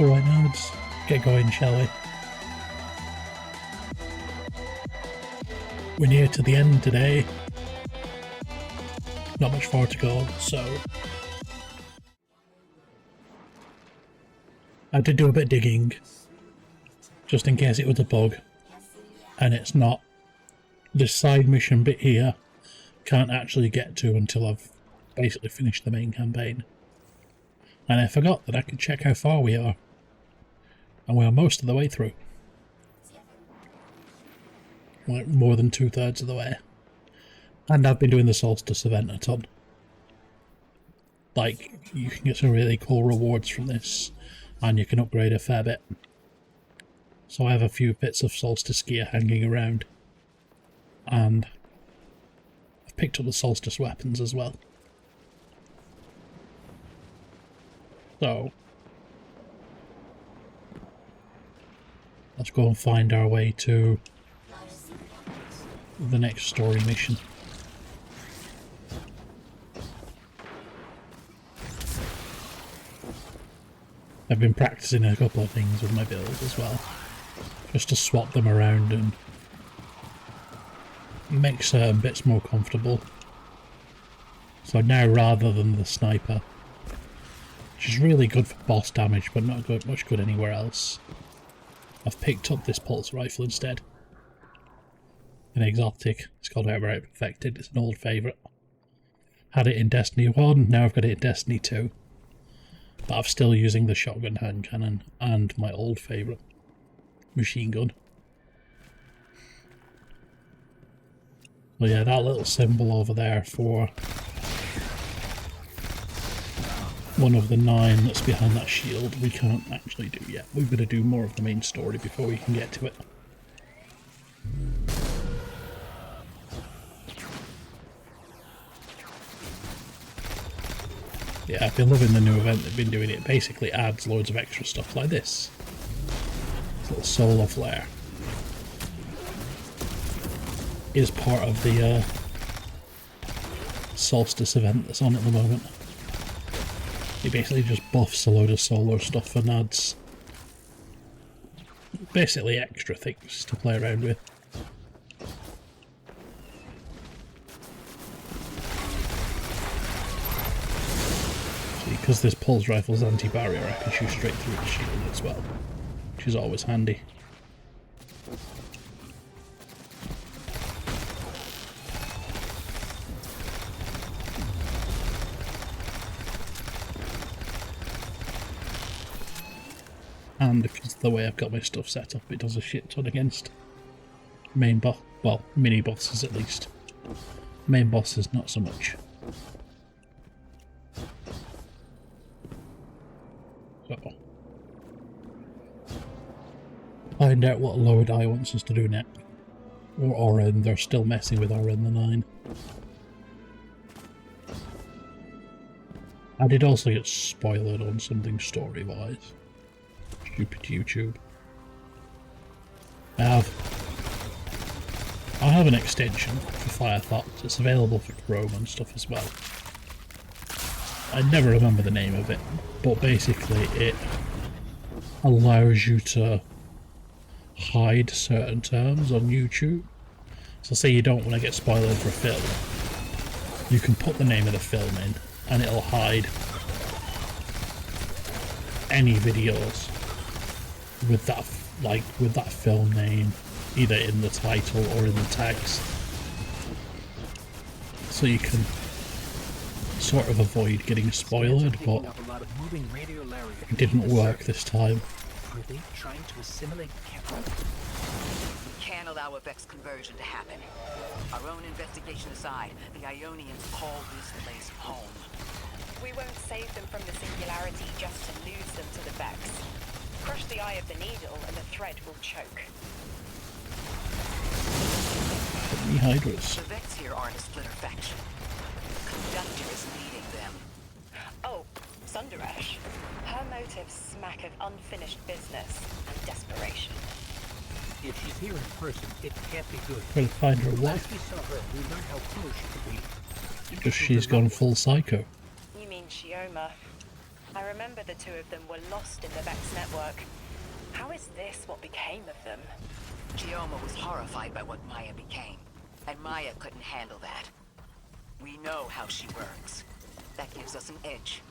Alright now, let's get going, shall we? We're near to the end today. Not much far to go, so... I did do a bit of digging, just in case it was a bug, and it's not. This side mission bit here can't actually get to until I've basically finished the main campaign. And I forgot that I could check how far we are. And we are most of the way through. Like more than 2/3 of the way. And I've been doing the Solstice event a ton. Like, you can get some really cool rewards from this, and you can upgrade a fair bit. So I have a few bits of Solstice gear hanging around. And I've picked up the Solstice weapons as well. So let's go and find our way to the next story mission. I've been practicing a couple of things with my build as well, just to swap them around and make certain bits more comfortable. So now, rather than the sniper, which is really good for boss damage but not much good anywhere else, I've picked up this pulse rifle instead. An exotic. It's called Outright Perfected. It's an old favourite. Had it in Destiny 1, now I've got it in Destiny 2. But I'm still using the shotgun hand cannon and my old favourite machine gun. So yeah, that little symbol over there for one of the 9 that's behind that shield we can't actually do yet. We've got to do more of the main story before we can get to it. Yeah, I've been loving the new event they've been doing. It basically adds loads of extra stuff like this. This little solar flare is part of the Solstice event that's on at the moment. It basically just buffs a load of solar stuff and adds basically extra things to play around with. See, because this pulse rifle's anti-barrier, I can shoot straight through the shield as well, which is always handy. And because of the way I've got my stuff set up, it does a shit ton against main boss, well, mini bosses at least. Main bosses not so much. So, find out what Lower Die wants us to do next. Or Oren, they're still messing with Oren the 9. I did also get spoiled on something story-wise. Stupid YouTube. I have an extension for Firefox. It's available for Chrome and stuff as well. I never remember the name of it, but basically it allows you to hide certain terms on YouTube. So say you don't want to get spoiled for a film, you can put the name of the film in and it'll hide any videos with that film name either in the title or in the text, so you can sort of avoid getting spoiled, but it didn't work this time. Are they trying to assimilate Kevin? Can't allow Vex conversion to happen. Our own investigation aside, the Ionians call this place home. We won't save them from the singularity just to lose them to the Vex. Crush the eye of the needle and the thread will choke. The Hydras. The Vex here aren't a splinter faction. The Conductor is leading them. Oh, Sundaresh. Her motives smack of unfinished business and desperation. If she's here in person, it can't be good. Trying to find her Last wife, we saw her, we learned how close she could be. because she's gone full psycho. You mean Shioma? I remember the two of them were lost in the Vex network. How is this what became of them? Chioma was horrified by what Maya became, and Maya couldn't handle that. We know how she works. That gives us an edge,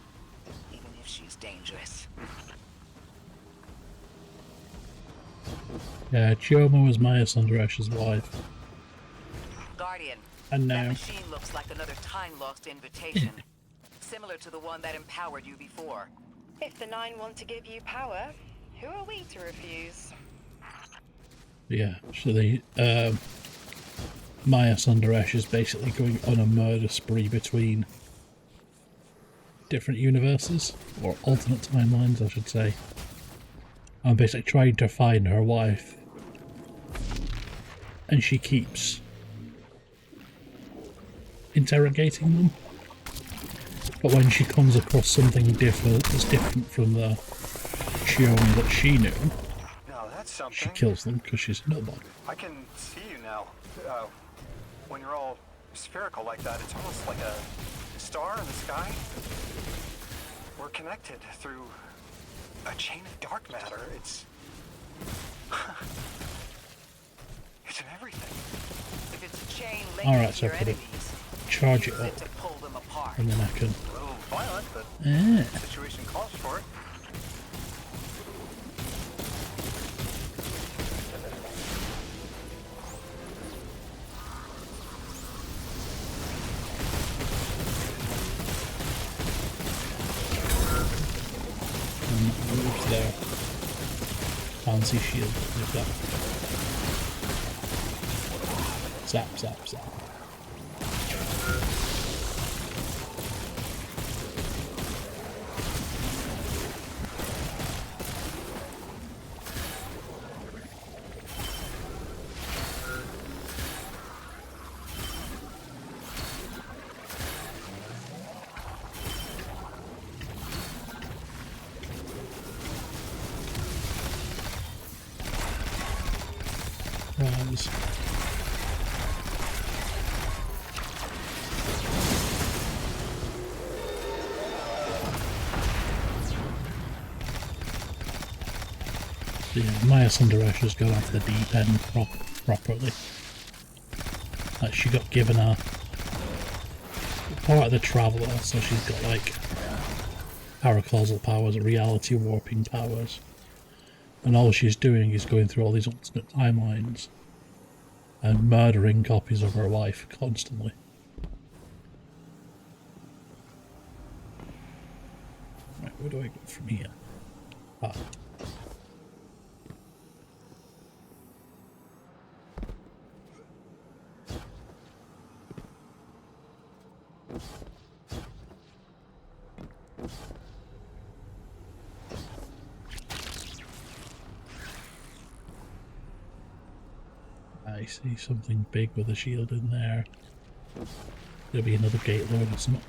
even if she's dangerous. Yeah, Chioma was Maya Sundaresh's wife. Guardian, And that now, machine looks like another time-lost invitation. Similar to the one that empowered you before. If the Nine want to give you power, who are we to refuse? yeah, so Maya Sundaresh is basically going on a murder spree between different universes, or alternate timelines, I should say. I'm basically trying to find her wife, and she keeps interrogating them. But when she comes across something different that's different from the Chioma that she knew, Now that's something. she kills them because she's a nobody. I can see you now. When you're all spherical like that, it's almost like a star in the sky. We're connected through a chain of dark matter. It's in everything. If it's a chain Alright, linking so your I put it- enemies, Charge it use up, it to pull them apart. and then I can... A little violent, but Ah, the situation calls for it. move there. Fancy shield with that. Zap, zap, zap. Rise. Yeah, Maya Sundaresh has gone off the deep end properly. Like, she got given a part of the Traveller, so she's got like paracausal powers, reality warping powers. And all she's doing is going through all these alternate timelines and murdering copies of her wife constantly. Right, where do I go from here? Ah. I see something big with a shield in there. There'll be another gate lord or something.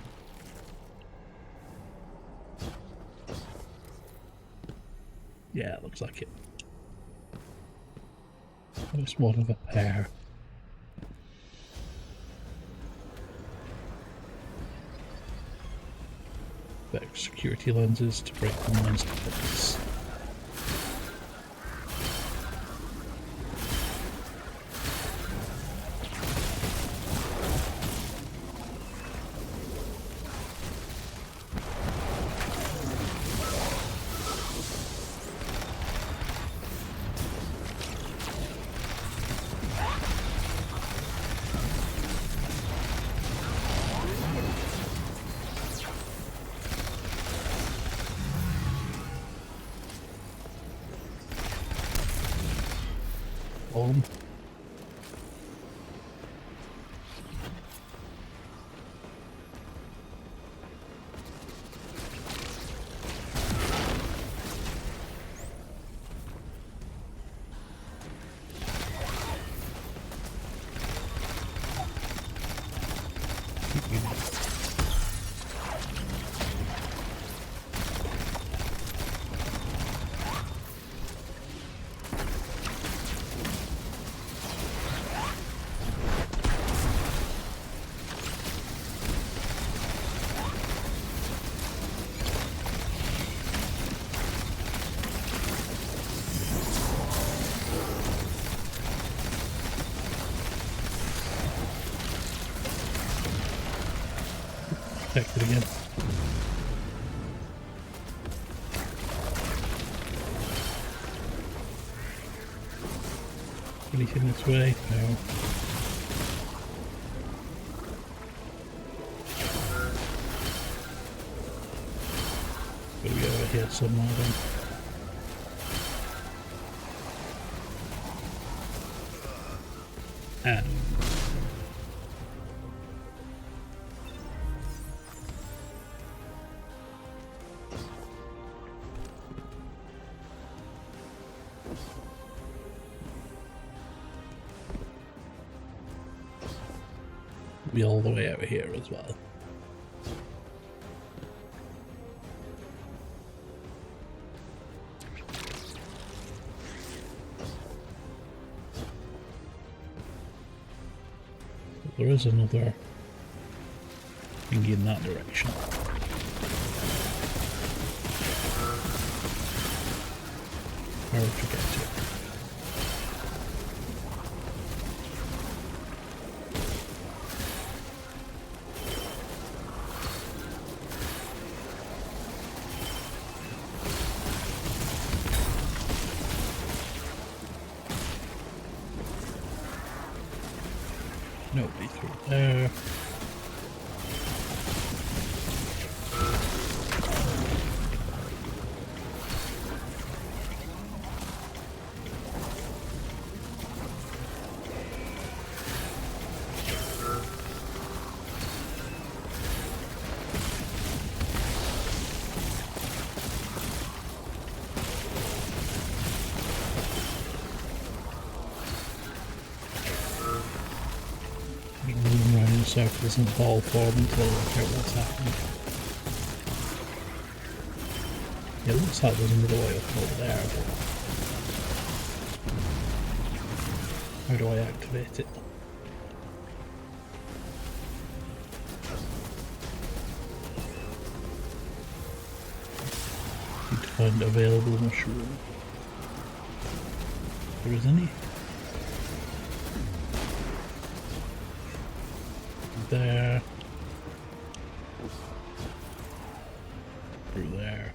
Yeah, it looks like it. It's one of a pair. Better security lenses to break the lens to focus. Boom. detected again. Anything this way? No. Gotta be over here somewhere then. Ah. Be all the way over here as well. There is another thing in that direction. Where would you get to? Nobody through there. Moving around in circles and ball form until I work out what's happening. Yeah, it looks like there's another way up over there, but how do I activate it? Need to find available mushroom. There is any? There. Through there.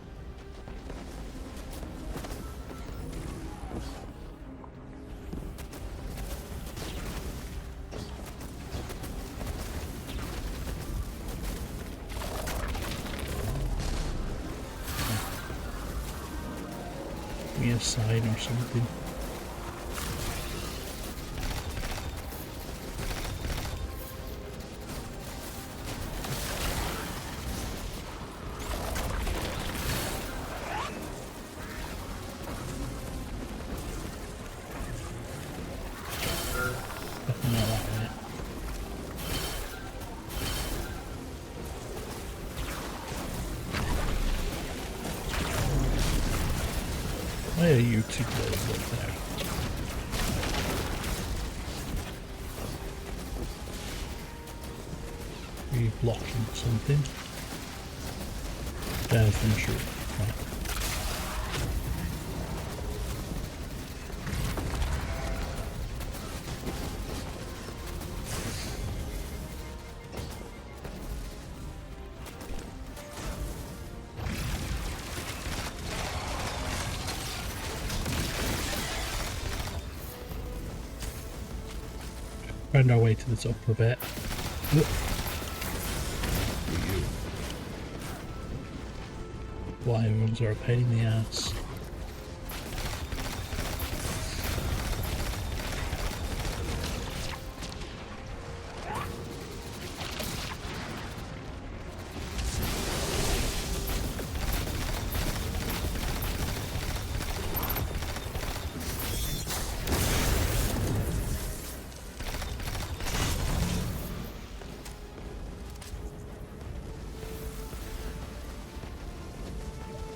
Give me a sign or something. Why are you two blowing up there? Are you blocking something? There's the mushroom. Right. Find our way to this upper bit. Wyverns are a pain in the ass.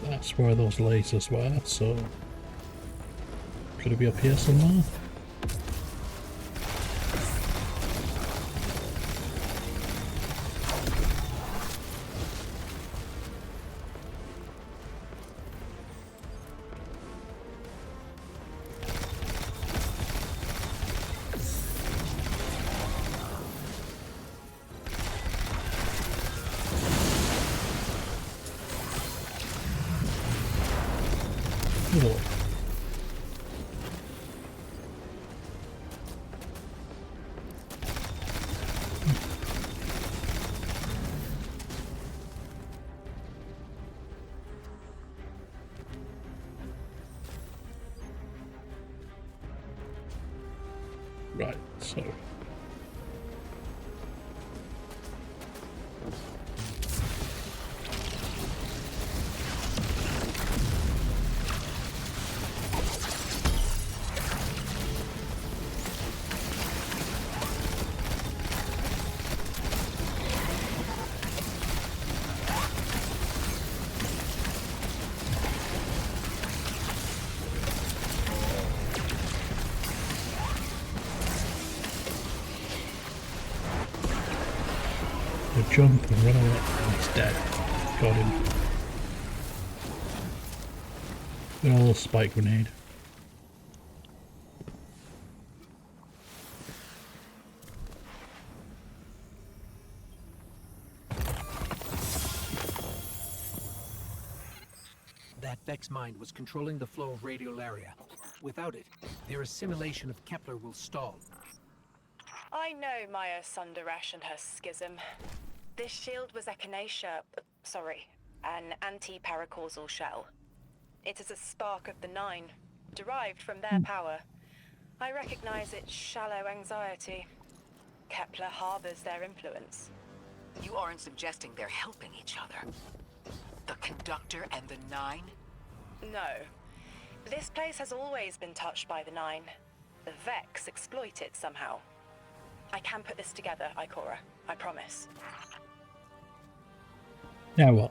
That's where those lasers were, so could it be up here somewhere? Right, so... jump and run away. He's dead. Got him. Good old spike grenade. That Vex mind was controlling the flow of radiolaria. Without it, their assimilation of Kepler will stall. I know Maya Sundaresh and her schism. This shield was echinacea, an anti-paracausal shell. It is a spark of the Nine, derived from their power. I recognize its shallow anxiety. Kepler harbors their influence. You aren't suggesting they're helping each other? The Conductor and the Nine? No. This place has always been touched by the Nine. The Vex exploit it somehow. I can put this together, Ikora. I promise. Now what?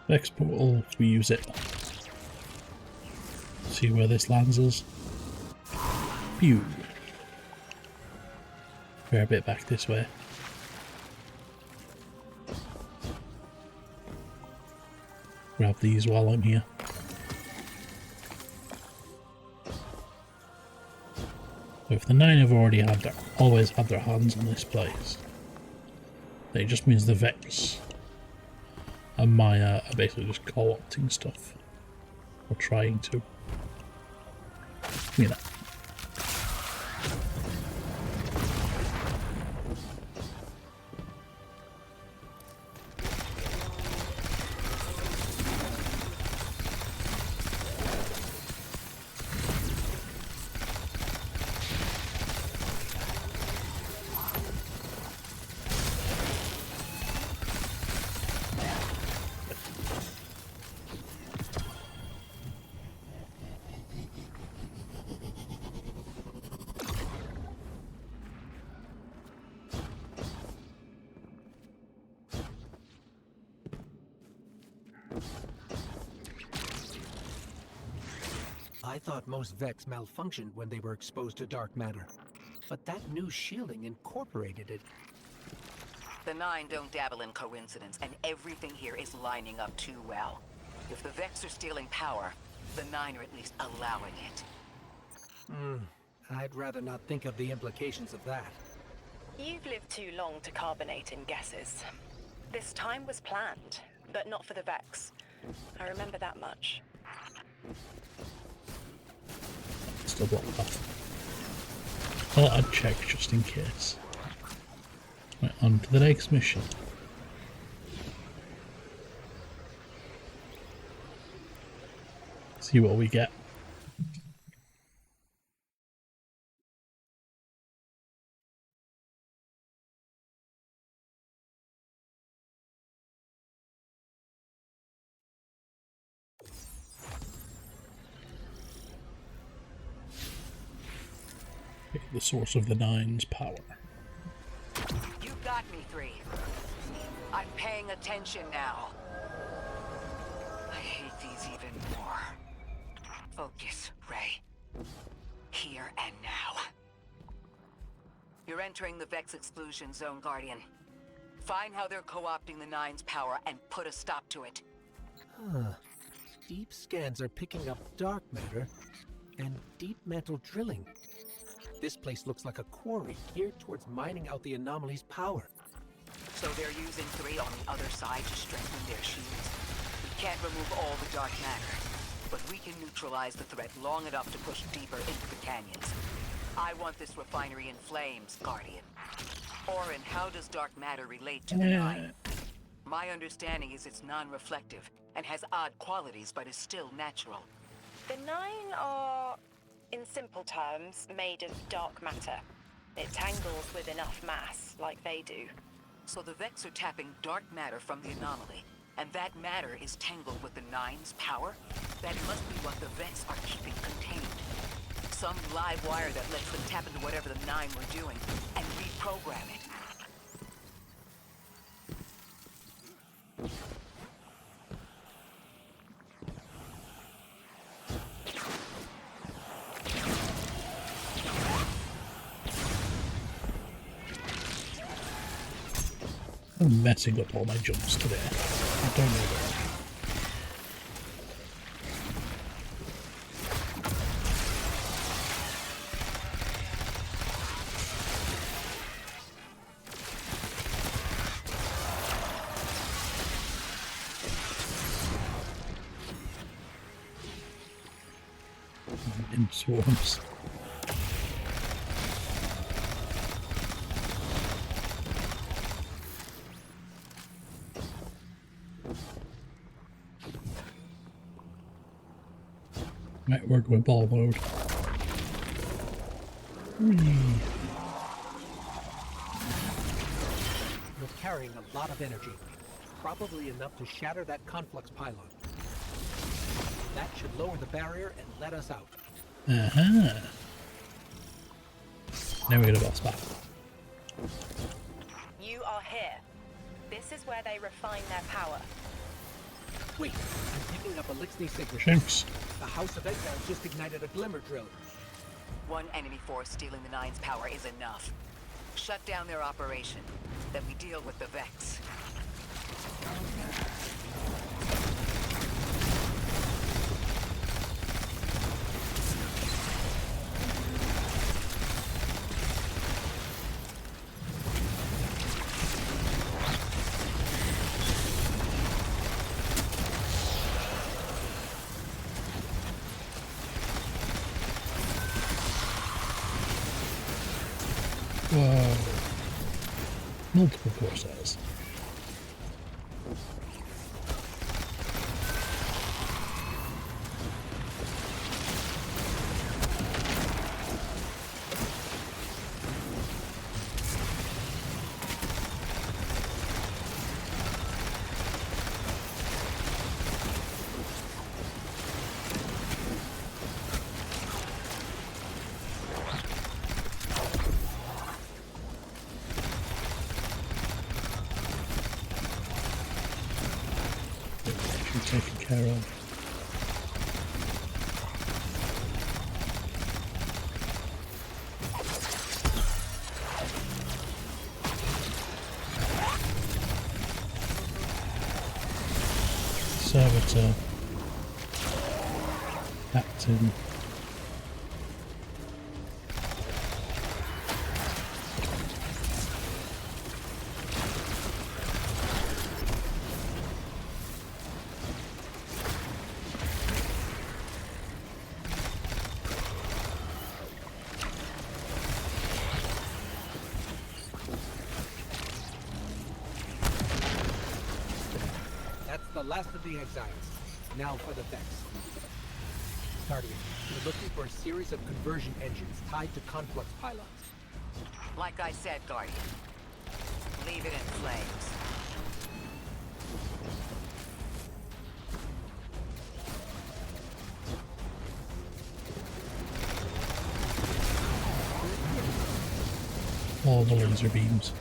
Vex portal, we use it. See where this lands us. Pew. We're a bit back this way. Grab these while I'm here. So if the Nine have already always had their hands on this place, then it just means the Vex and Maya are basically just co-opting stuff. Or trying to. You know. I thought most Vex malfunctioned when they were exposed to dark matter. But that new shielding incorporated it. The Nine don't dabble in coincidence, and everything here is lining up too well. If the Vex are stealing power, the Nine are at least allowing it. I'd rather not think of the implications of that. You've lived too long to carbonate in guesses. This time was planned, but not for the Vex. I remember that much. Still blocked off. Thought I'd check just in case. Right, on to the next mission. See what we get. The source of the Nine's power. You got me, 3. I'm paying attention now. I hate these even more. Focus, Ray. Here and now. You're entering the Vex exclusion zone, Guardian. Find how they're co-opting the Nine's power and put a stop to it. Deep scans are picking up dark matter and deep mantle drilling. This place looks like a quarry geared towards mining out the anomaly's power. So they're using 3 on the other side to strengthen their shields. We can't remove all the dark matter, but we can neutralize the threat long enough to push deeper into the canyons. I want this refinery in flames, Guardian. Orin, how does dark matter relate to the Nine? My understanding is it's non-reflective and has odd qualities, but is still natural. The Nine are, in simple terms, made of dark matter. It tangles with enough mass, like they do. So the Vex are tapping dark matter from the anomaly, and that matter is tangled with the Nine's power? That must be what the Vex are keeping contained. Some live wire that lets them tap into whatever the Nine were doing, and reprogram it. I'm messing up all my jumps today. I don't know why. In swarms. Right, we're going ball mode. Whee. You're carrying a lot of energy. Probably enough to shatter that conflux pylon. That should lower the barrier and let us out. Uh-huh. Now we got a boss battle. You are here. This is where they refine their power. Wait, I'm picking up a Lixney signature. Shanks. The House of Exile just ignited a glimmer drill. One enemy force stealing the Nine's power is enough. Shut down their operation, then we deal with the Vex. Whoa. Multiple Corsairs. Taken care of. Servitor. Captain. The last of the exiles. Now for the Vex. Guardian, we're looking for a series of conversion engines tied to conflux pylons. Like I said, Guardian, leave it in flames. All the laser beams.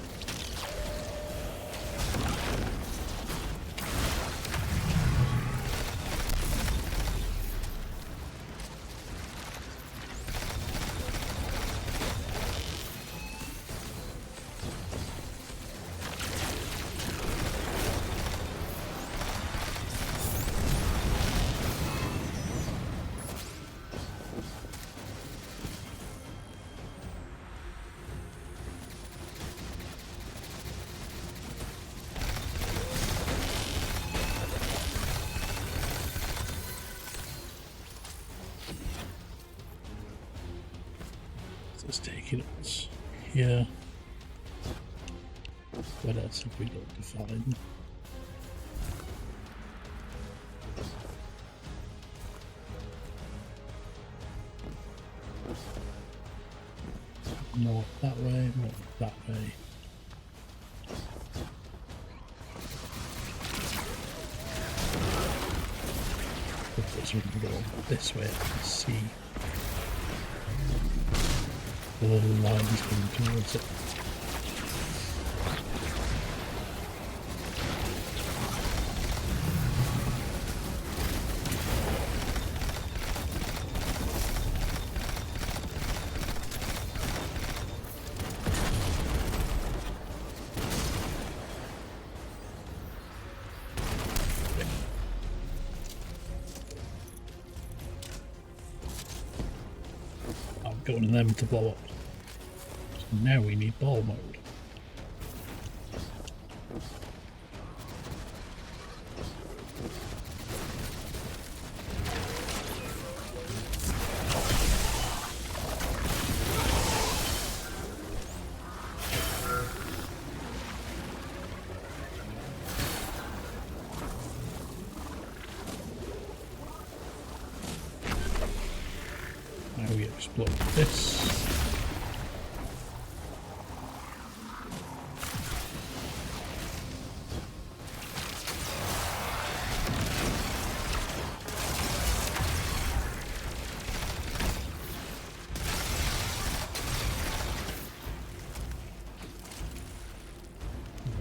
It's taking us here. What else have we got to find? Not that way, not that way. This we can go this way, I can see the little lines coming towards it. Going to them to blow up. So now we need ball mode. Now we explode this.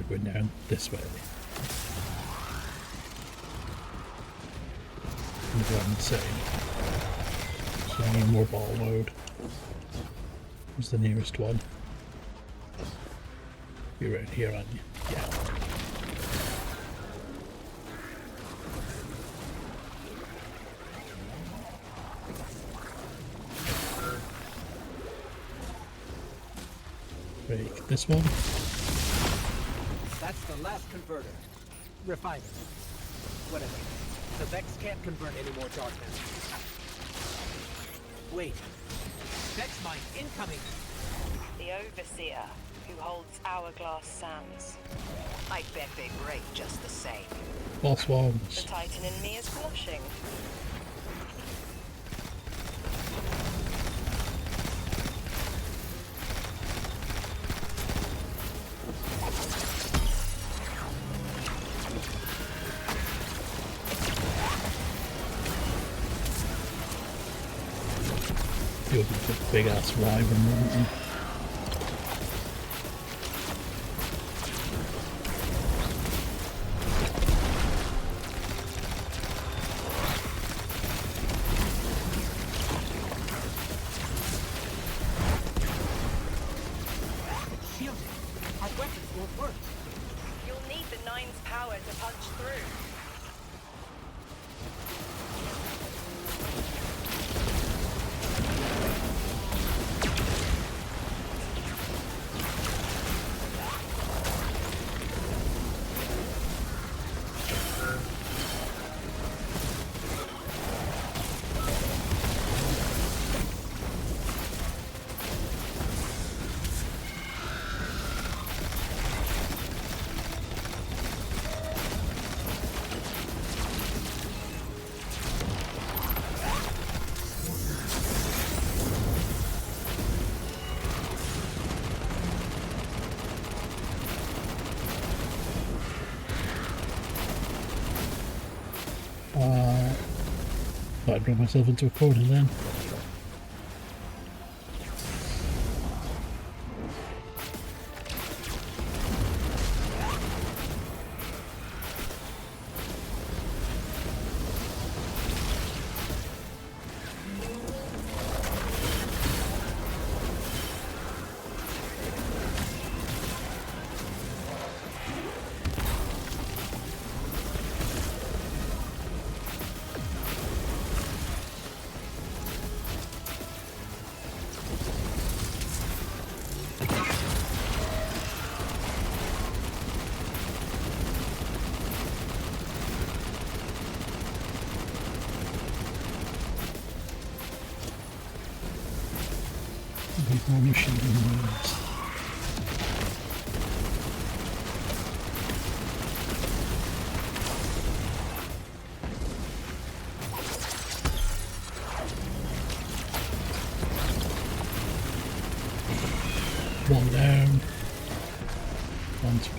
We're going down this way. And go on the same. So I need more ball mode. Where's the nearest one? You're right here, aren't you? Yeah. Break this one. That's the last converter. Refiner. Whatever. The Vex can't convert any more dark matter. Wait. Vex mine incoming! The Overseer, who holds Hourglass Sands. I bet they break just the same. Boss The ones. Titan in me is blushing. You'll be a big ass wyvern, won't you? Shielded! Our weapons won't work! You'll need the Nine's power to punch through. Thought I'd run myself into a corner then. More machine guns. One down. One to go.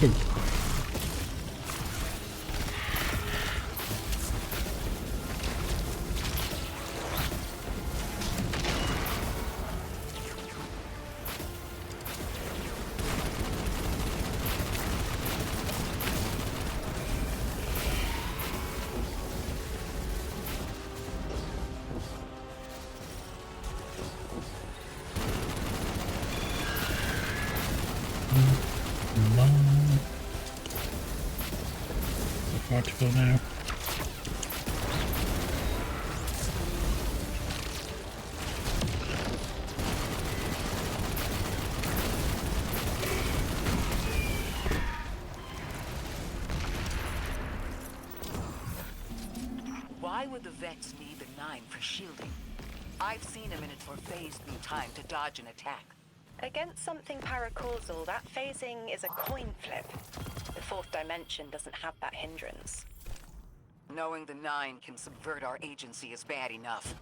Boom. Far to go now. Why would the Vex need the 9 for shielding? I've seen a minute for phase through time to dodge an attack. Against something paracausal, that phasing is a coin flip. The fourth dimension doesn't have that hindrance. Knowing the 9 can subvert our agency is bad enough.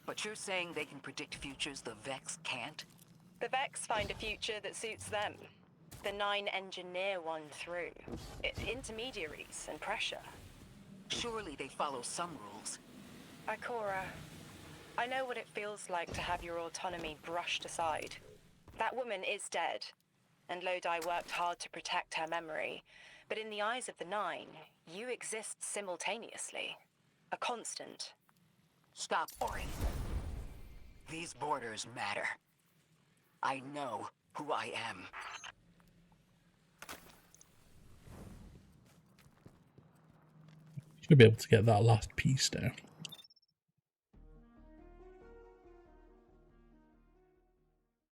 But you're saying they can predict futures the Vex can't? The Vex find a future that suits them. The 9 engineer one through. Intermediaries and pressure. Surely they follow some rules. Ikora, I know what it feels like to have your autonomy brushed aside. That woman is dead, and Lodi worked hard to protect her memory. But in the eyes of the 9, you exist simultaneously. A constant. Stop, Ori. These borders matter. I know who I am. Should be able to get that last piece now.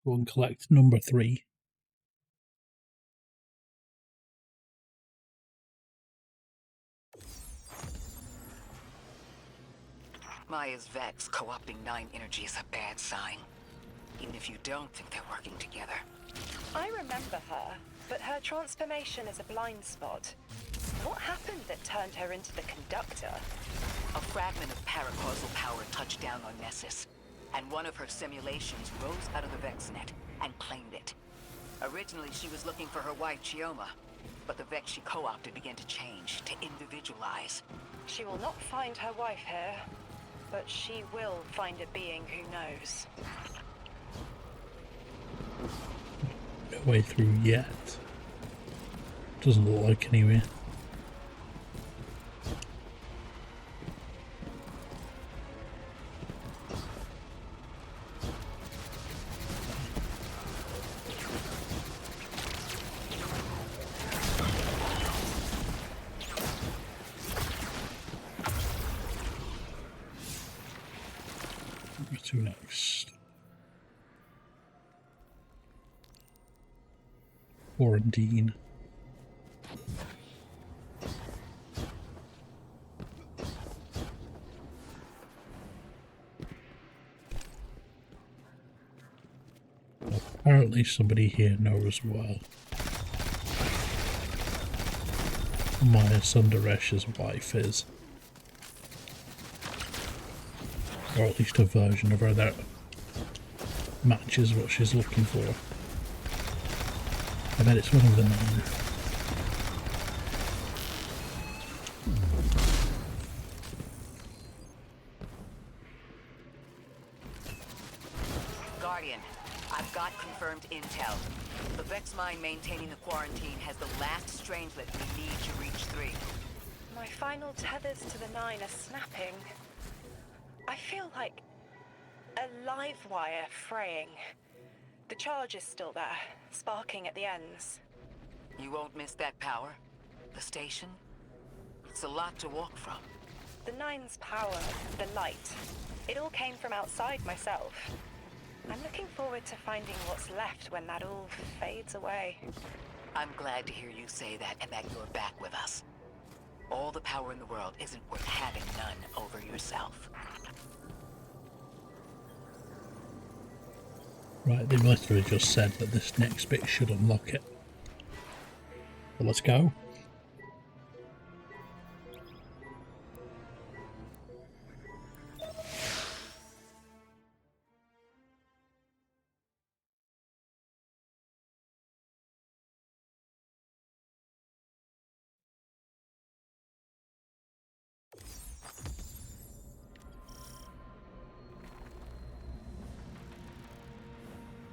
Go and collect number 3. Maya's Vex co-opting 9 energy is a bad sign. Even if you don't think they're working together. I remember her, but her transformation is a blind spot. What happened that turned her into the conductor? A fragment of paracausal power touched down on Nessus, and one of her simulations rose out of the Vex net and claimed it. Originally, she was looking for her wife, Chioma, but the Vex she co-opted began to change, to individualize. She will not find her wife here, but she will find a being who knows. No way through yet. Doesn't look like anyway. Where to next? Quarantine. Apparently somebody here knows well. Maya Sundaresh's wife is. Or at least a version of her that matches what she's looking for. I bet it's one of the 9. Guardian, I've got confirmed intel. The Vex mine maintaining the quarantine has the last strangelet we need to reach 3. My final tethers to the 9 are snapping. I feel like a live wire fraying. The charge is still there, sparking at the ends. You won't miss that power? The station? It's a lot to walk from. The 9's power, the light, it all came from outside myself. I'm looking forward to finding what's left when that all fades away. I'm glad to hear you say that and that you're back with us. All the power in the world isn't worth having none over yourself. Right, they literally just said that this next bit should unlock it. Well, let's go.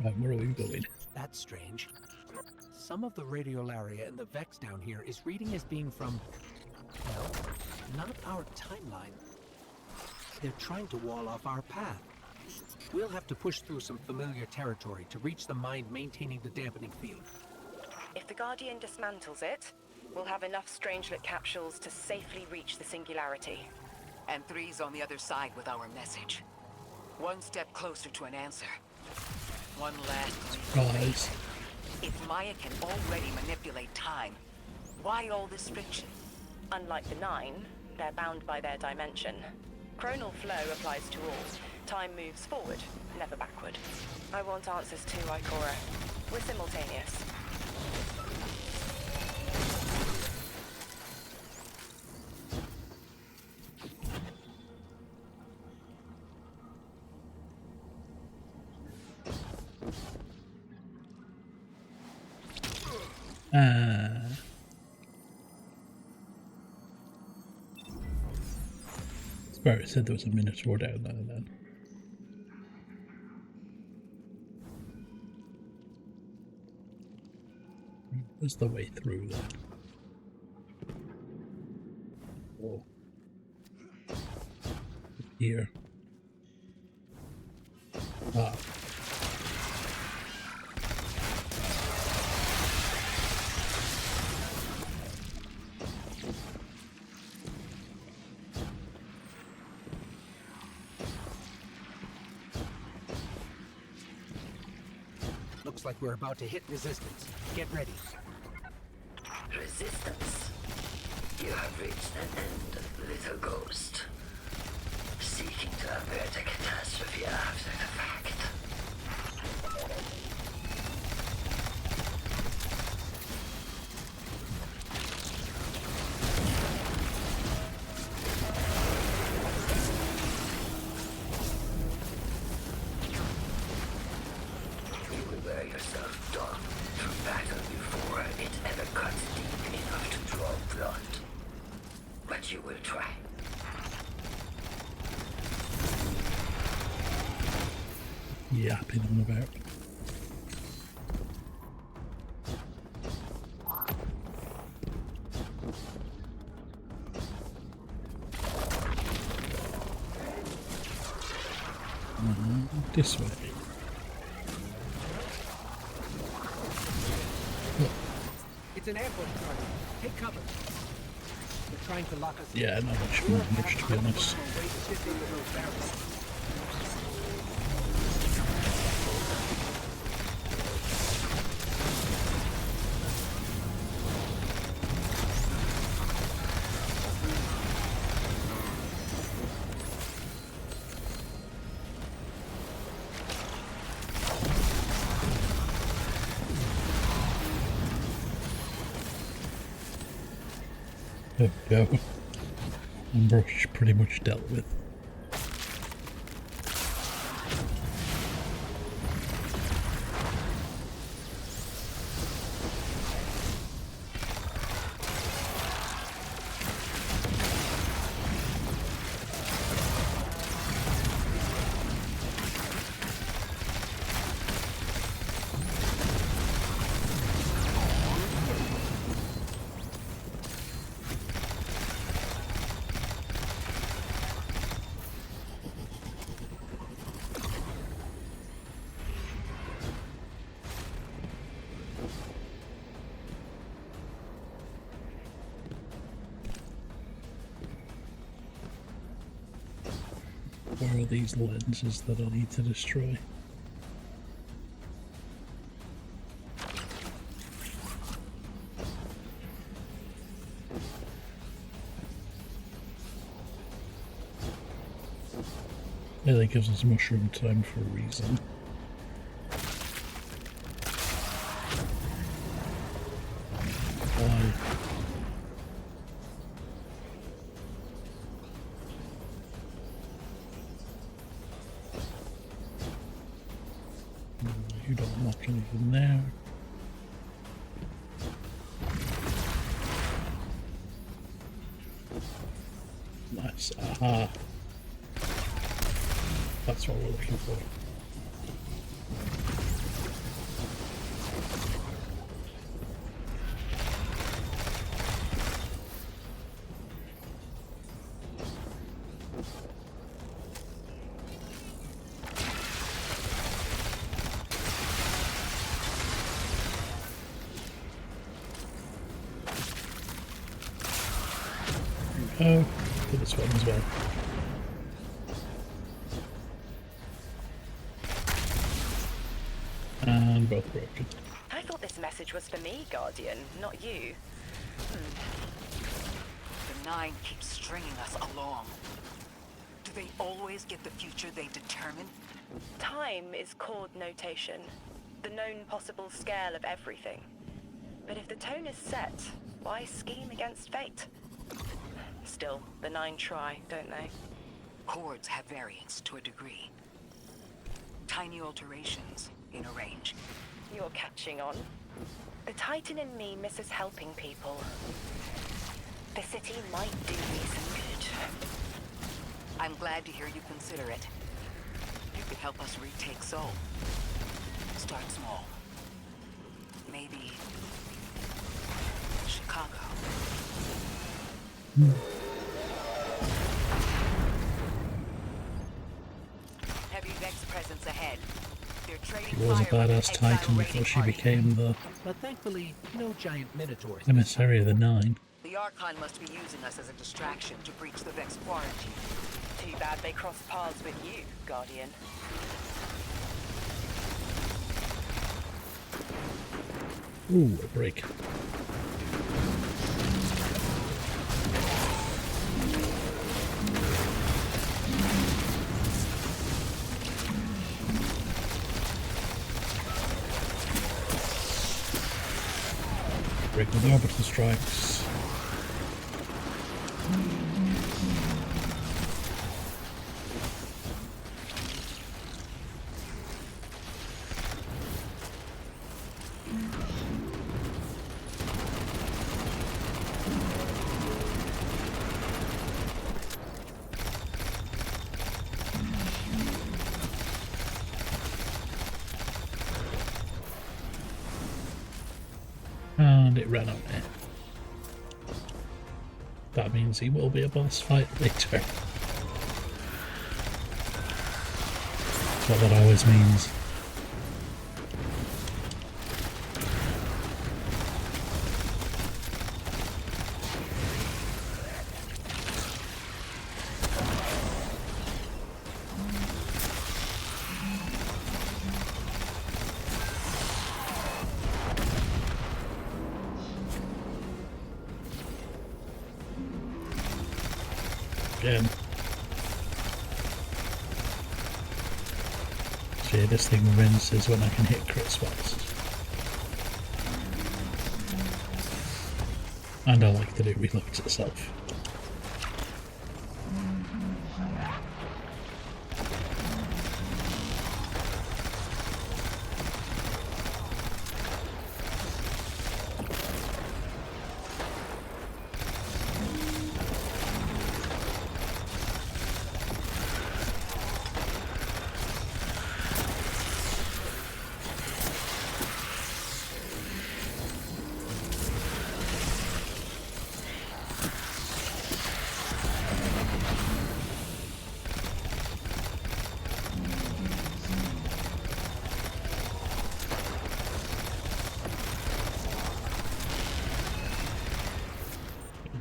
Right, where are we going? That's strange. Some of the radiolaria in the Vex down here is reading as being from, well, not our timeline. They're trying to wall off our path. We'll have to push through some familiar territory to reach the mine maintaining the dampening field. If the Guardian dismantles it, we'll have enough Strangelet capsules to safely reach the Singularity. And 3's on the other side with our message. One step closer to an answer. One last Guys, If Maya can already manipulate time, why all this friction? Unlike the 9, they're bound by their dimension. Chronal flow applies to all. Time moves forward, never backward. I want answers too, Ikora. We're simultaneous. Spirit said there was a Minotaur down there then. Where's the way through there? Oh. Here. Ah. Looks like we're about to hit resistance. Get ready. Resistance. You have reached an end, little ghost. Seeking to avert a catastrophe after the fact. You will wear yourself down through battle before it ever cuts deep enough to draw blood. But you will try. Yapping on about. This way. It's an ambush target. Take cover. They're trying to lock us in. Yeah, not much more much to be honest. Way to dip into those barrels. There we go. Ambush pretty much dealt with. Where are these lenses that I need to destroy? Really gives us mushroom time for a reason. Why? You don't knock anything there. Nice. Aha. That's what we're looking for. Oh, for this one as well. And both broken. I thought this message was for me, Guardian, not you. The Nine keeps stringing us along. Do they always get the future they determine? Time is chord notation, the known possible scale of everything. But if the tone is set, why scheme against fate? Still, the Nine try, don't they? Chords have variance to a degree. Tiny alterations in a range. You're catching on. The Titan in me misses helping people. The city might do me some good. I'm glad to hear you consider it. You could help us retake Seoul. Start small. Maybe Chicago. Heavy Vex presence ahead. They're trading She was a fire with badass Exile Titan Raiding before she Party. became the But thankfully, no giant minotaurs. emissary of the Nine. The Archon must be using us as a distraction to breach the Vex quarantine. Too bad they crossed paths with you, Guardian. Ooh, a break. Break with orbital strikes. And it ran out there. That means he will be a boss fight later. That's what that always means. Again. See, this thing rinses when I can hit crit spots. And I like that it reloads itself.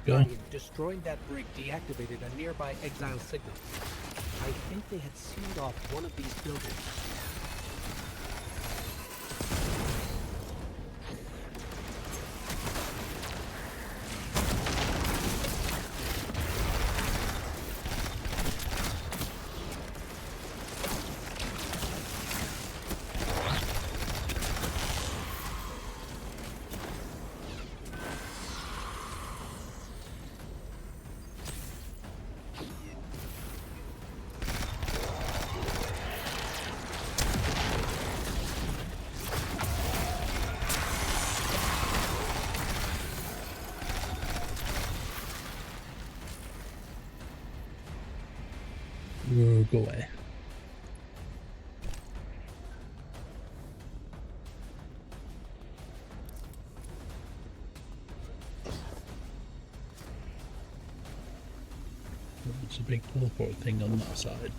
Go. Guardian, destroying that brig deactivated a nearby exile signal. I think they had sealed off one of these buildings. Whoa, go away. There's a big teleport thing on that side.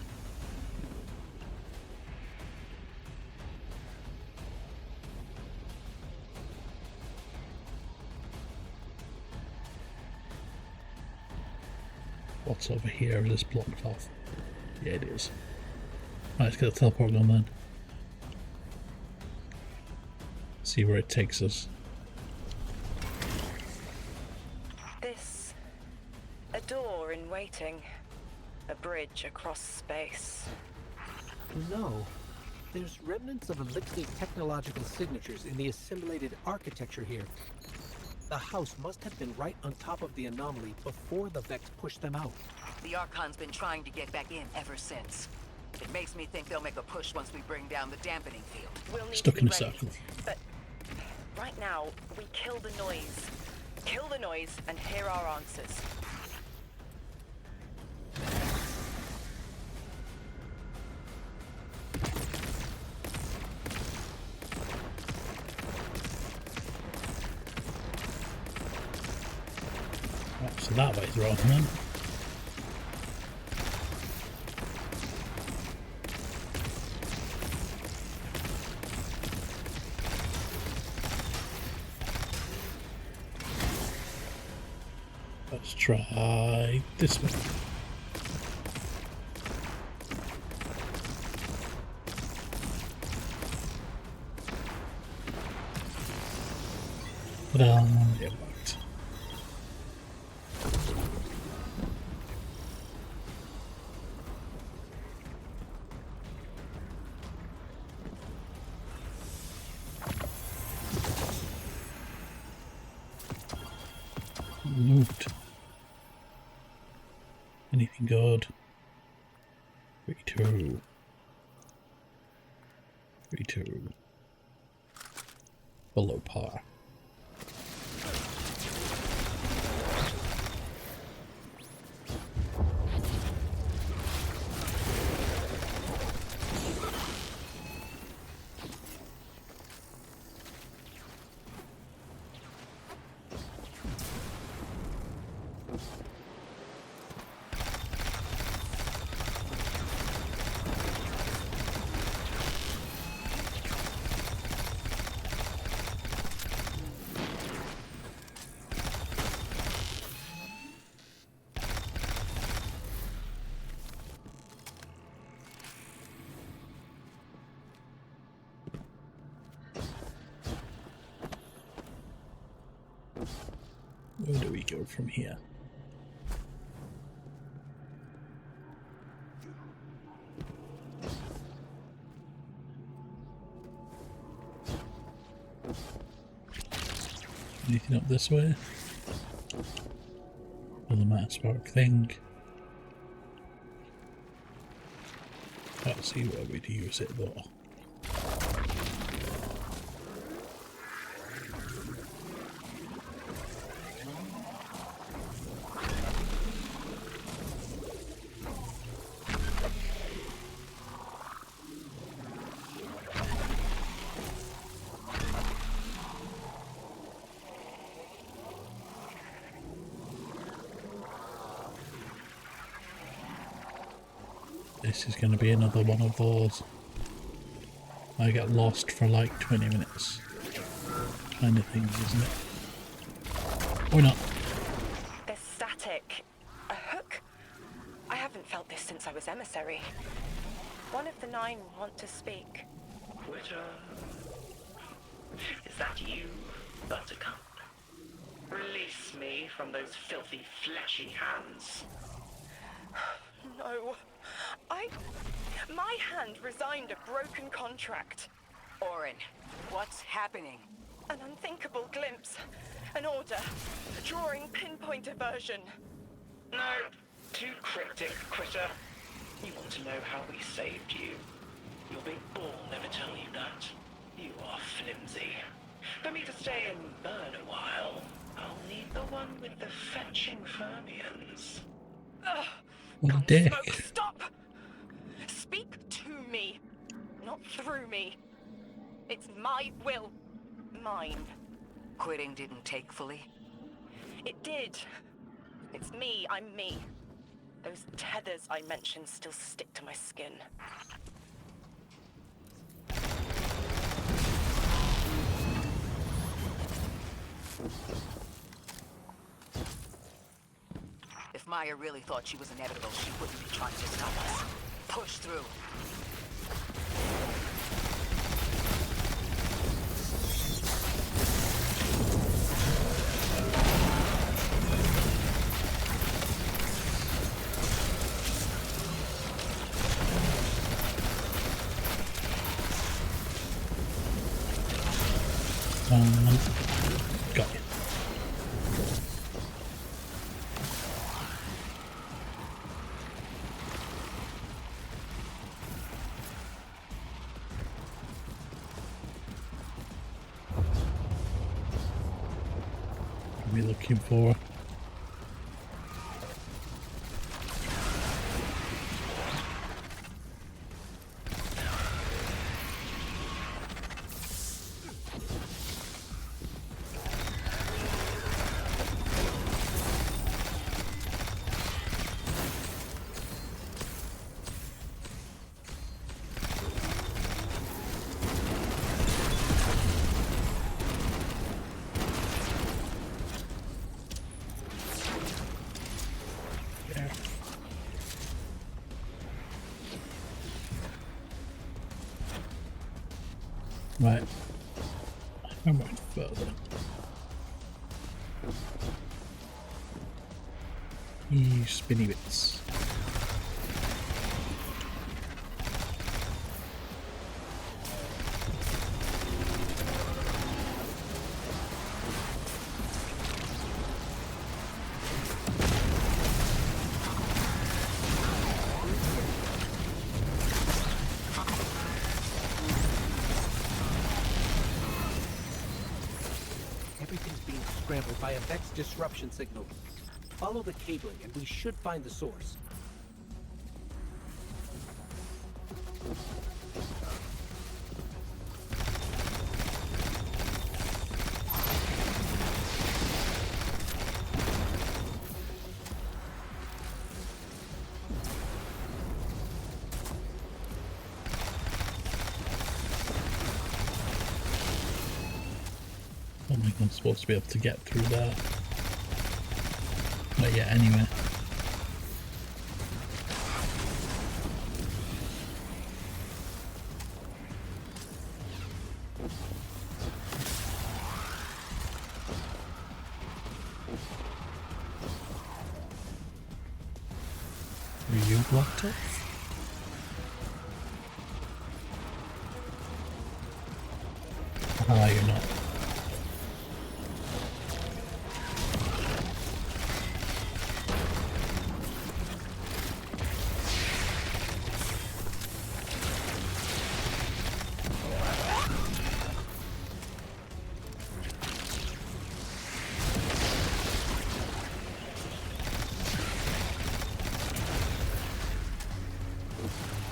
What's over here? Is this blocked off? Yeah, it is. Right, let's get the teleport gun then. See where it takes us. This. A door in waiting. A bridge across space. No. There's remnants of Elixir's technological signatures in the assimilated architecture here. The house must have been right on top of the anomaly before the Vex pushed them out. The Archon's been trying to get back in ever since. It makes me think they'll make a push once we bring down the dampening field. We'll need Stuck to in be a ready. circle. But right now, we kill the noise. Kill the noise and hear our answers. Right, so that way's wrong then. Let's try this way. Ta-da! It worked. Moved. Anything good? 3-2. 3-2. Below par. Where do we go from here? Anything up this way? Another matter spark thing. Can't see where we'd use it though. This is going to be another one of those I get lost for like 20 minutes kind of things, isn't it? Or not. There's static. A hook? I haven't felt this since I was emissary. sorry. One of the 9 want to speak. Quitter. Is that you, Buttercup? Release me from those filthy, fleshy hands. No. My hand resigned a broken contract. Orin, what's happening? An unthinkable glimpse. An order. Drawing pinpoint aversion. No, too cryptic, Quitter. You want to know how we saved you? Your big ball never tell you that. You are flimsy. For me to stay and burn a while, I'll need the one with the fetching fermions. Ugh. What a Gunsmoke, dick. stop! Speak to me, not through me. It's my will. Mine. Quitting didn't take fully? It did. It's me, I'm me. Those tethers I mentioned still stick to my skin. If Maya really thought she was inevitable, she wouldn't be trying to stop us. Push through. Got you. What are we looking for? There. Right. How much further? You spinny bits. Everything's being scrambled by a Vex disruption signal. Follow the cabling and we should find the source. I don't think I'm supposed to be able to get through there. Not yet, anyway. Are you blocked off? Ah, you're not.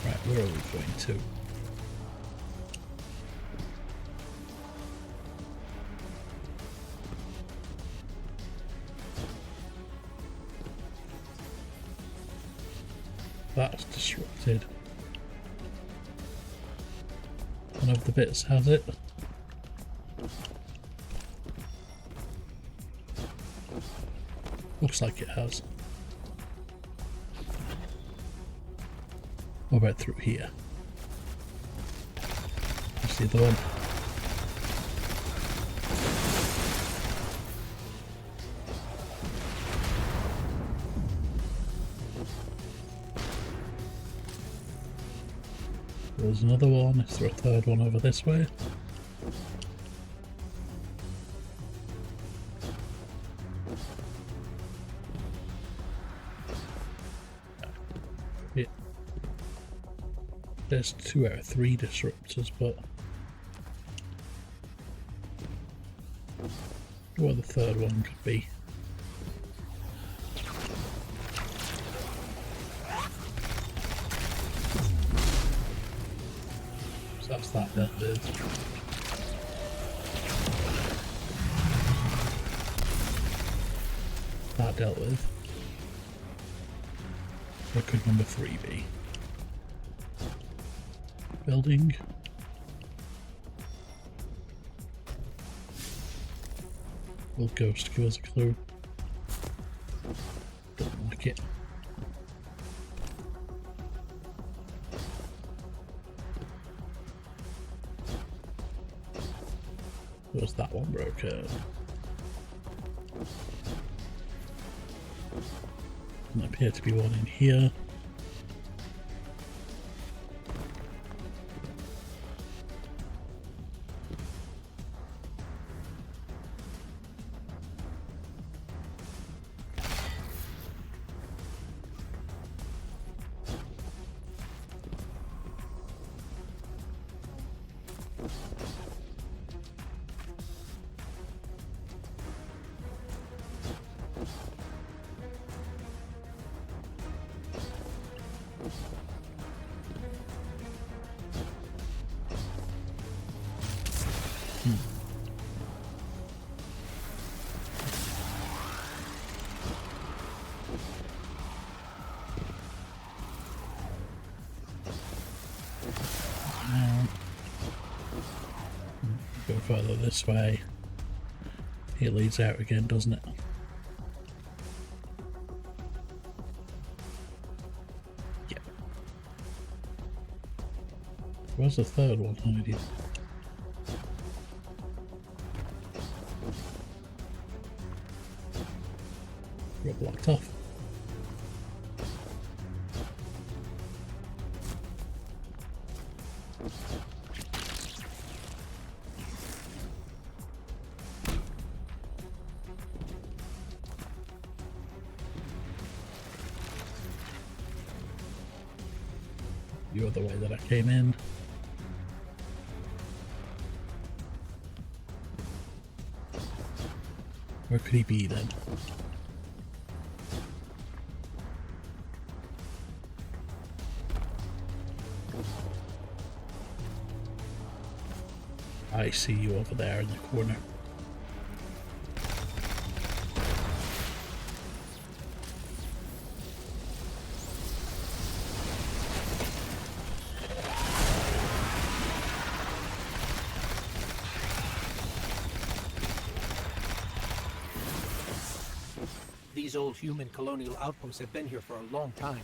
Right, where are we going to? That's disrupted. One of the bits has it. Looks like it has. What about through here? That's the other one. There's another one. Is there a third one over this way? Yeah. There's 2 out of 3 disruptors, but what the third one could be. So that's that dealt with. That dealt with. What could number 3 be? Building. Will Ghost give us a clue? Don't like it. Was that one broken? Doesn't appear to be one in here. Go further this way. It leads out again, doesn't it? Yep. Where's the third one hiding? Got blocked off. You're the way that I came in. Where could he be then? I see you over there in the corner. These old human colonial outposts have been here for a long time.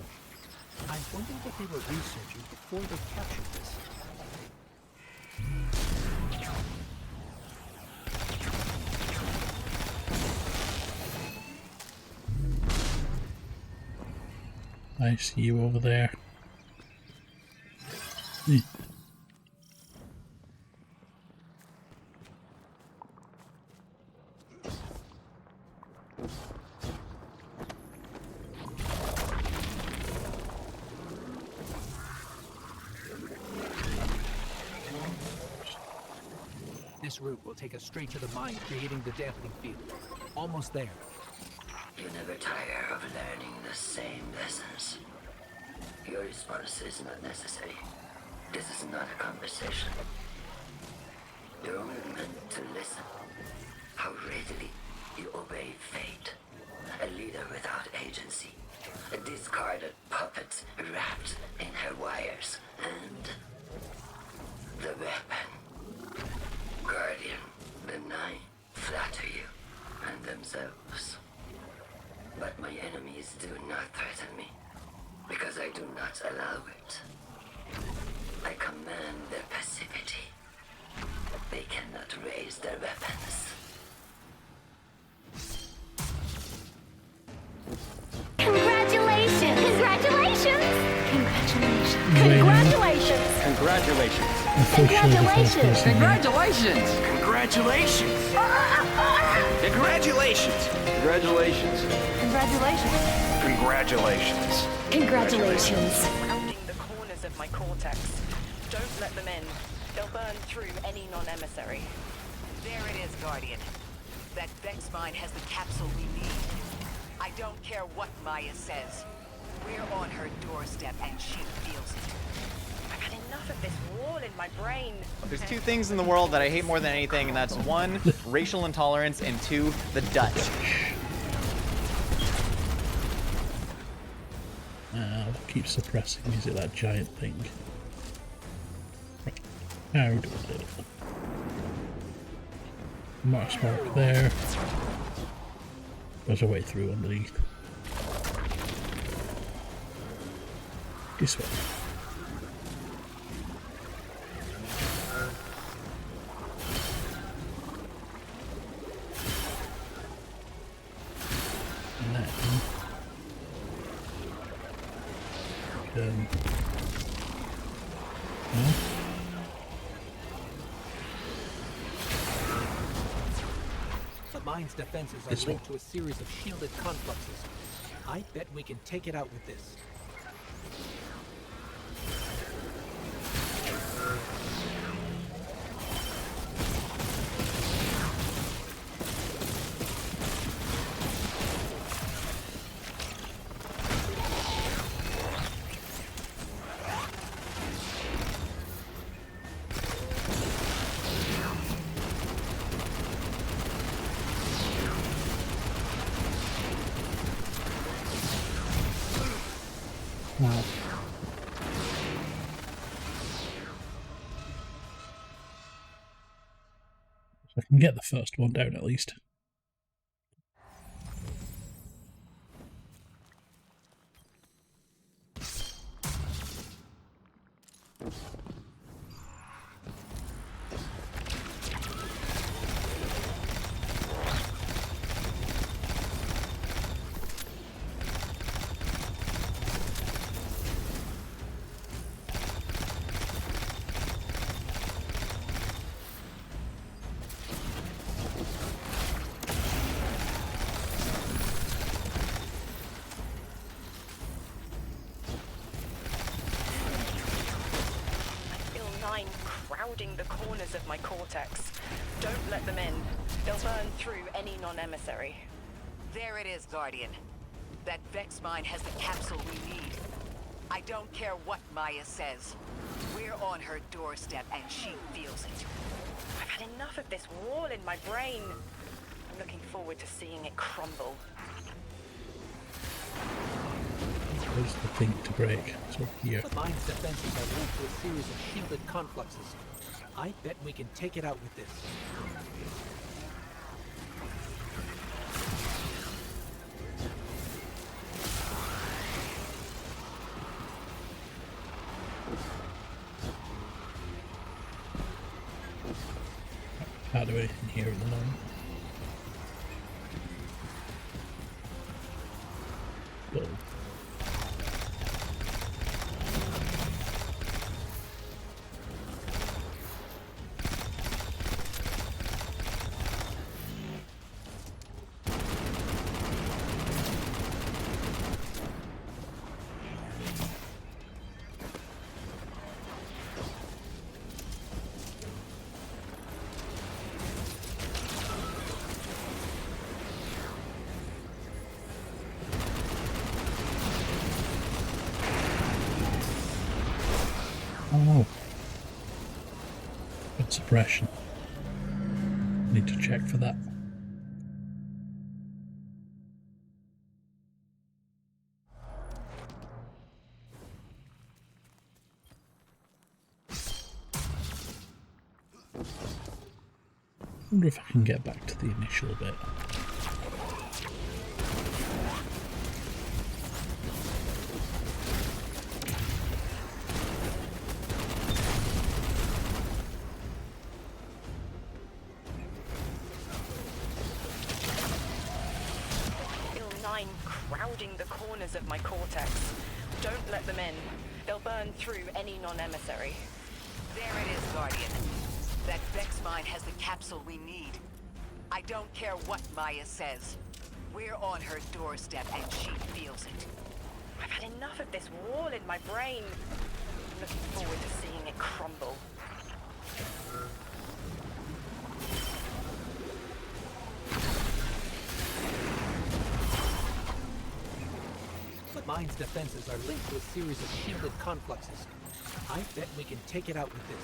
I wonder what they were researching before they captured this. I see you over there. This route will take us straight to the mine, creating the dampening field. Almost there. You never tire of learning the same lessons. Your response is not necessary. This is not a conversation. You're only meant to listen. How readily you obey fate. A leader without agency. A discarded puppet wrapped in her wires. And the weapon. Guardian, the Nine flatter you and themselves. But my enemies do not threaten me, because I do not allow it. their weapons. Congratulations! Congratulations! Congratulations! Congratulations. Congratulations! Officially the first Congratulations. person Congratulations! Congratulations! Congratulations! Congratulations! Congratulations! Congratulations! Rounding the corners of my cortex. Don't let them in. They'll burn through any non-emissary. There it is, Guardian. That Vex mine has the capsule we need. I don't care what Maya says. We're on her doorstep and she feels it. I've had enough of this wall in my brain. There's two things in the world that I hate more than anything, and that's one, racial intolerance, and two, the Dutch. What keeps suppressing? Is it that giant thing? Right. How do we do it? More smoke there. There's a way through underneath. This way. And then no? The mine's defenses are This linked to a series of shielded confluxes. I bet we can take it out with this. Wow. So I can get the first one down at least. Crowding the corners of my cortex. Don't let them in. They'll burn through any non-emissary. There it is, Guardian. That Vex mine has the capsule we need. I don't care what Maya says. We're on her doorstep and she feels it. I've had enough of this wall in my brain. I'm looking forward to seeing it crumble. Where's the thing to break? So here. The mine's defenses are linked to a series of shielded confluxes. I bet we can take it out with this. Can't do anything here at the moment. But oh, good suppression. Need to check for that. Wonder if I can get back to the initial bit. crowding the corners of my cortex. Don't let them in. They'll burn through any non-emissary. There it is, Guardian. That Vex mine has the capsule we need. I don't care what Maya says. We're on her doorstep and she feels it. I've had enough of this wall in my brain. I'm looking forward to seeing it crumble. The mine's defenses are linked to a series of shielded confluxes. I bet we can take it out with this.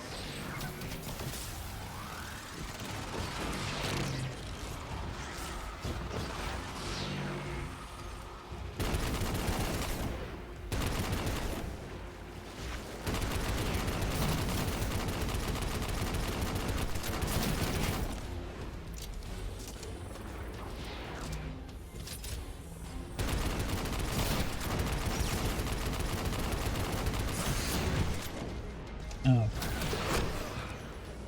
Oh.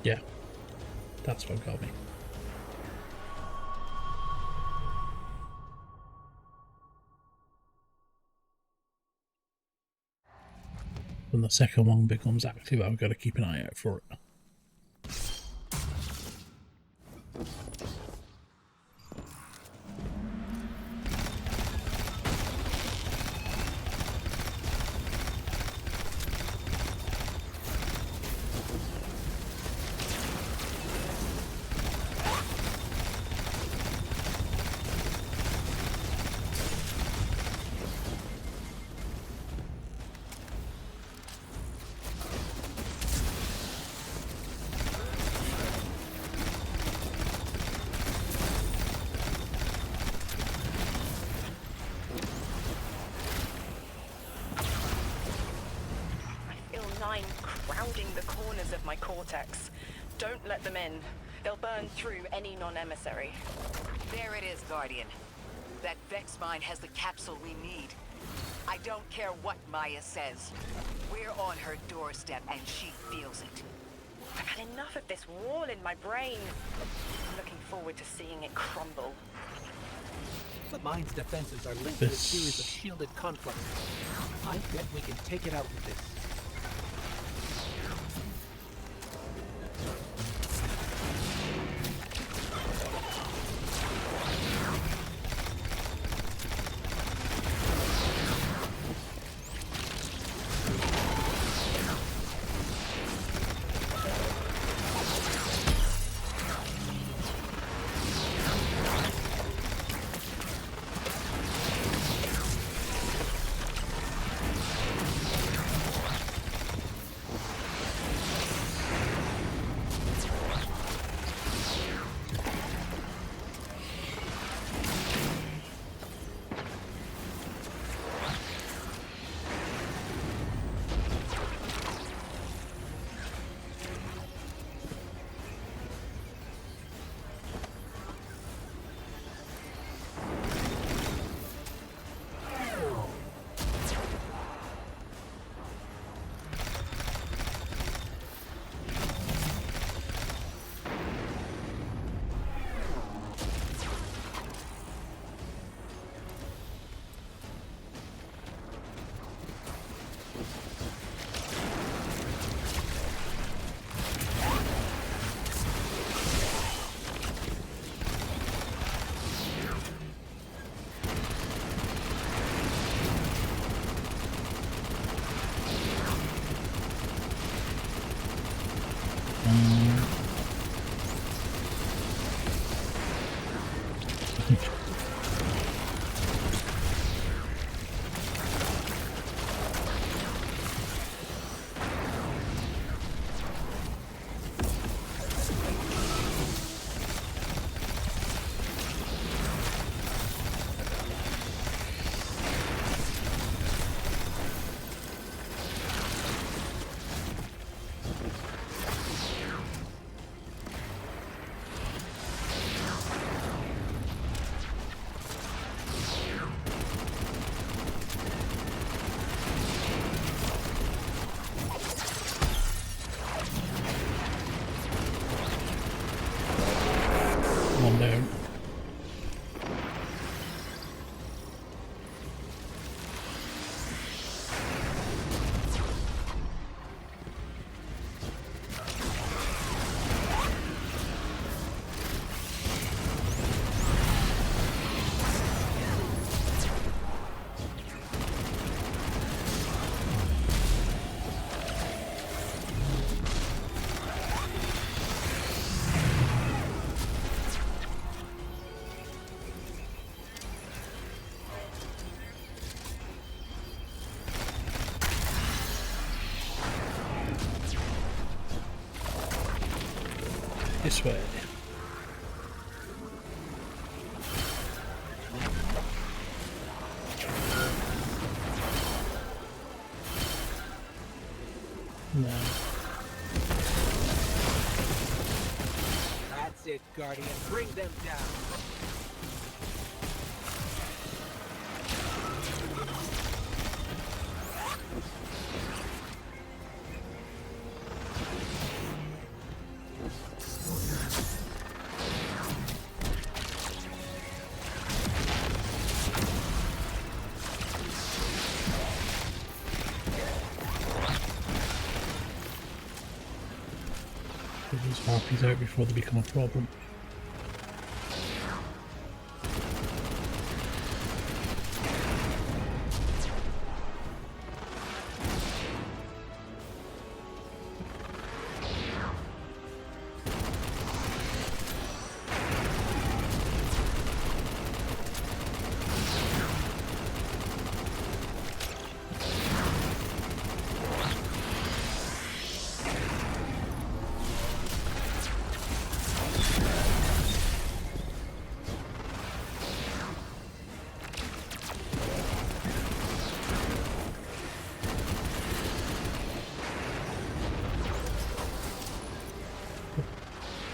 Yeah. That's what got me. When the second one becomes active, I've got to keep an eye out for it. Crowding the corners of my cortex. Don't let them in. They'll burn through any non-emissary. There it is, Guardian. That Vex mine has the capsule we need. I don't care what Maya says. We're on her doorstep and she feels it. I've had enough of this wall in my brain. I'm looking forward to seeing it crumble. The mine's defenses are linked to a series of shielded confluxes. I bet we can take it out with this. This way. No. That's it, Guardian. Bring them down. Get those harpies out before they become a problem.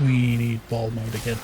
We need ball mode again.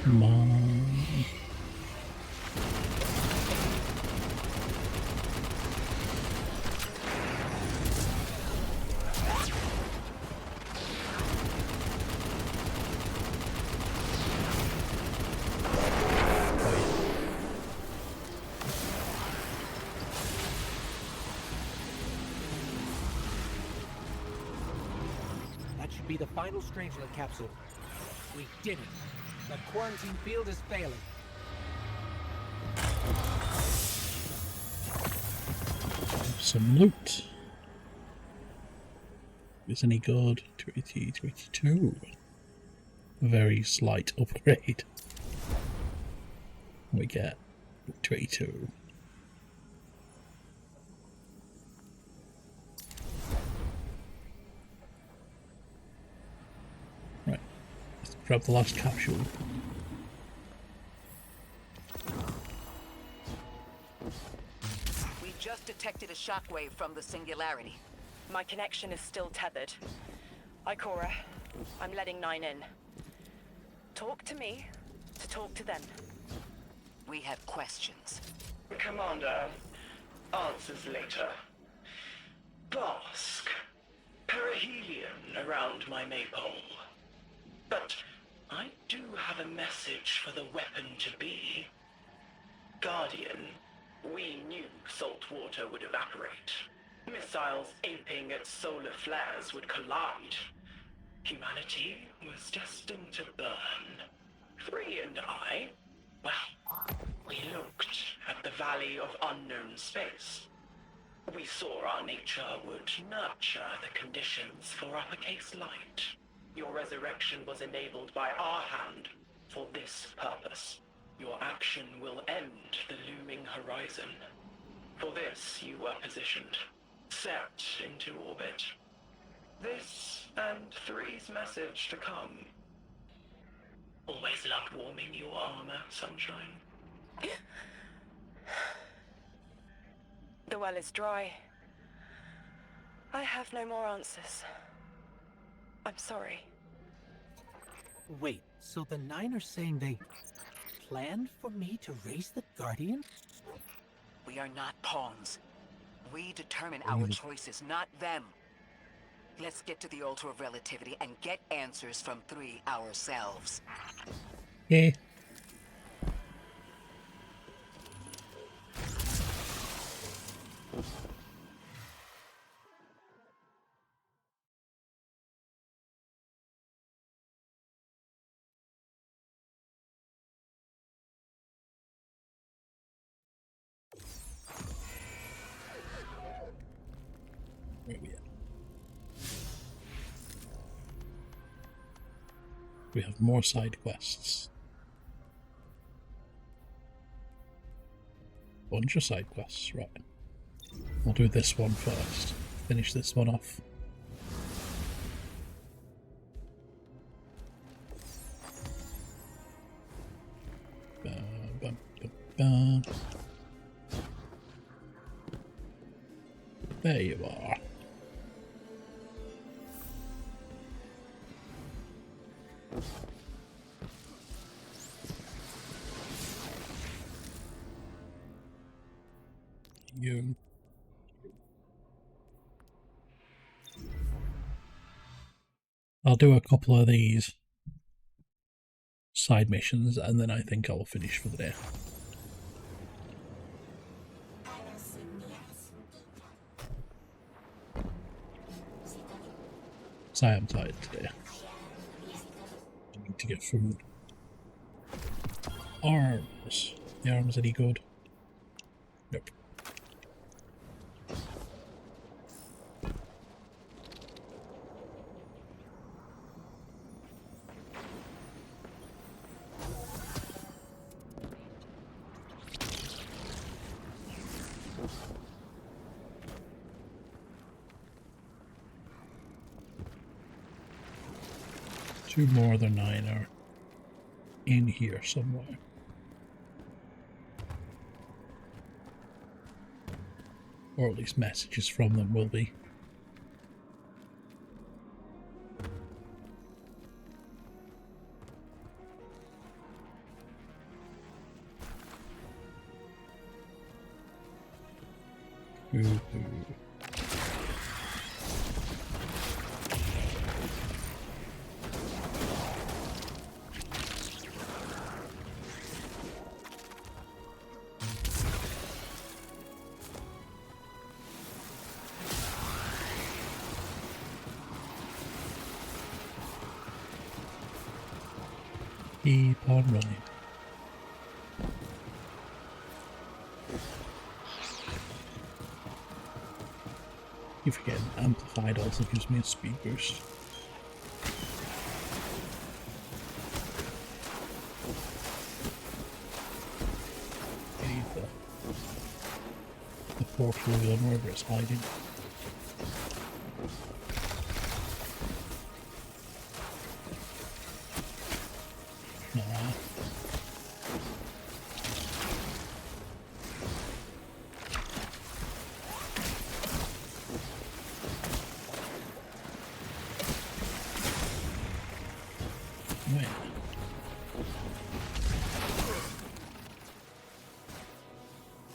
Come on. That should be the final Strangelet capsule. We did it. The quarantine field is failing. Some loot. Is any good? 22. Very slight upgrade. We get 22. Right. Let's grab the last capsule. We just detected a shockwave from the Singularity. My connection is still tethered. Ikora, I'm letting 9 in. Talk to me to talk to them. We have questions. Commander, answers later. Bask. Perihelion around my maypole. But I do have a message for the weapon to be. Guardian, we knew salt water would evaporate. Missiles aping at solar flares would collide. Humanity was destined to burn. Three and I, well, we looked at the Valley of Unknown Space. We saw our nature would nurture the conditions for uppercase light. Your resurrection was enabled by our hand for this purpose. Your action will end the looming horizon. For this, you were positioned, set into orbit. This and Three's message to come. Always loved warming your armor, Sunshine. The well is dry. I have no more answers. I'm sorry. Wait, so the Nine are saying they planned for me to raise the Guardian? We are not pawns. We determine our choices, not them. Let's get to the Altar of Relativity and get answers from 3 ourselves. Yeah. Where are we at? We have more side quests. Bunch of side quests, right. We'll do this one first. Finish this one off. There you are. You. I'll do a couple of these side missions and then I think I'll finish for the day. So I am tired today. I need to get food. Arms. The arms any good? Nope. Two more than 9 are in here somewhere. Or at least messages from them will be. Ooh. Keep on running. You forget Amplified also gives me a speed boost. I need the portal gun wherever it's hiding.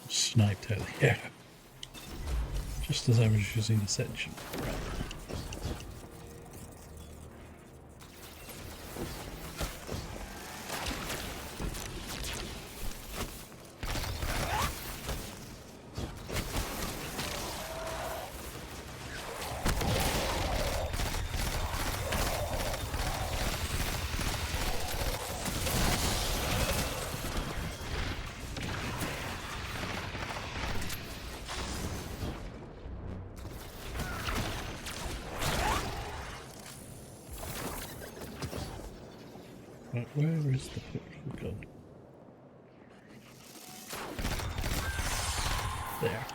Sniped out of the air. Just as I was using Ascension. Right. Where is the portal gun? There.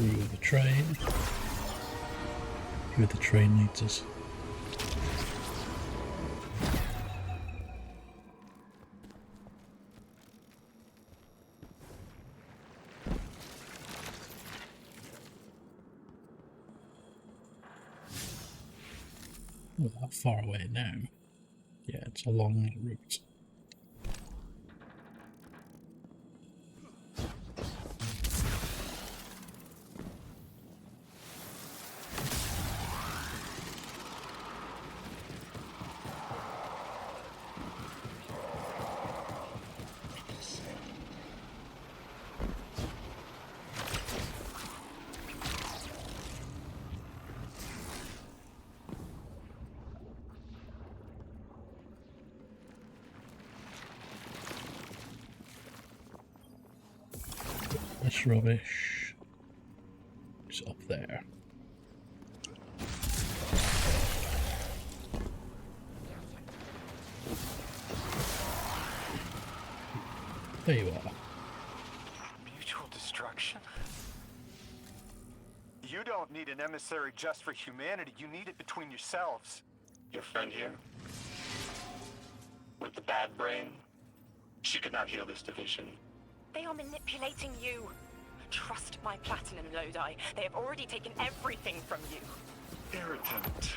through the train. Where the train leads us. We're that far away now. Yeah, it's a long route. This rubbish is up there. There you are. Mutual destruction? You don't need an emissary just for humanity. You need it between yourselves. Your friend here? With the bad brain? She could not heal this division. They are manipulating you. Trust my platinum, Lodi. They have already taken everything from you. Irritant.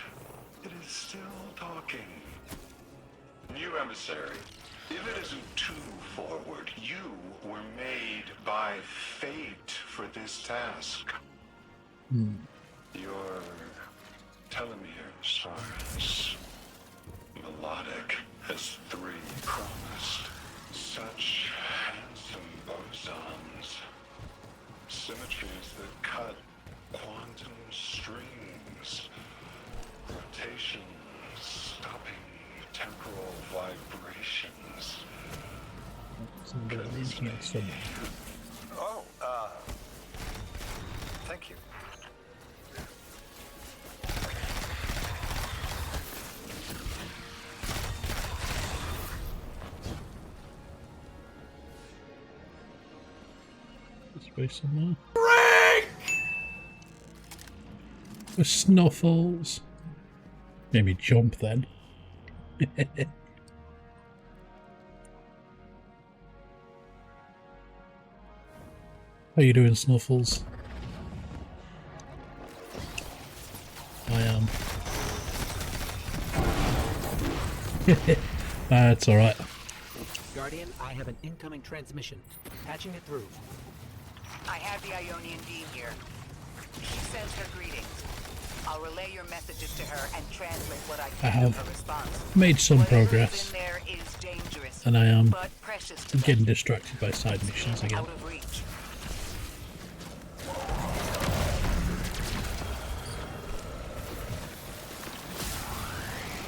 It is still talking. New emissary. If it isn't too forward, you were made by fate for this task. Your telomeres are as melodic as 3 promised. Such handsome bosons. Symmetries that cut quantum strings. Rotations stopping temporal vibrations. Oh, thank you. Way somewhere. Break! With Snuffles. Made me jump then. How you doing, Snuffles? I am. That's alright. Guardian, I have an incoming transmission. Patching it through. I have the Ionian Dean here. She sends her greetings. I'll relay your messages to her and translate what I can of her response. Made some Whatever progress, is in there is dangerous, and I am but precious to getting them. distracted by side missions again. Out of reach.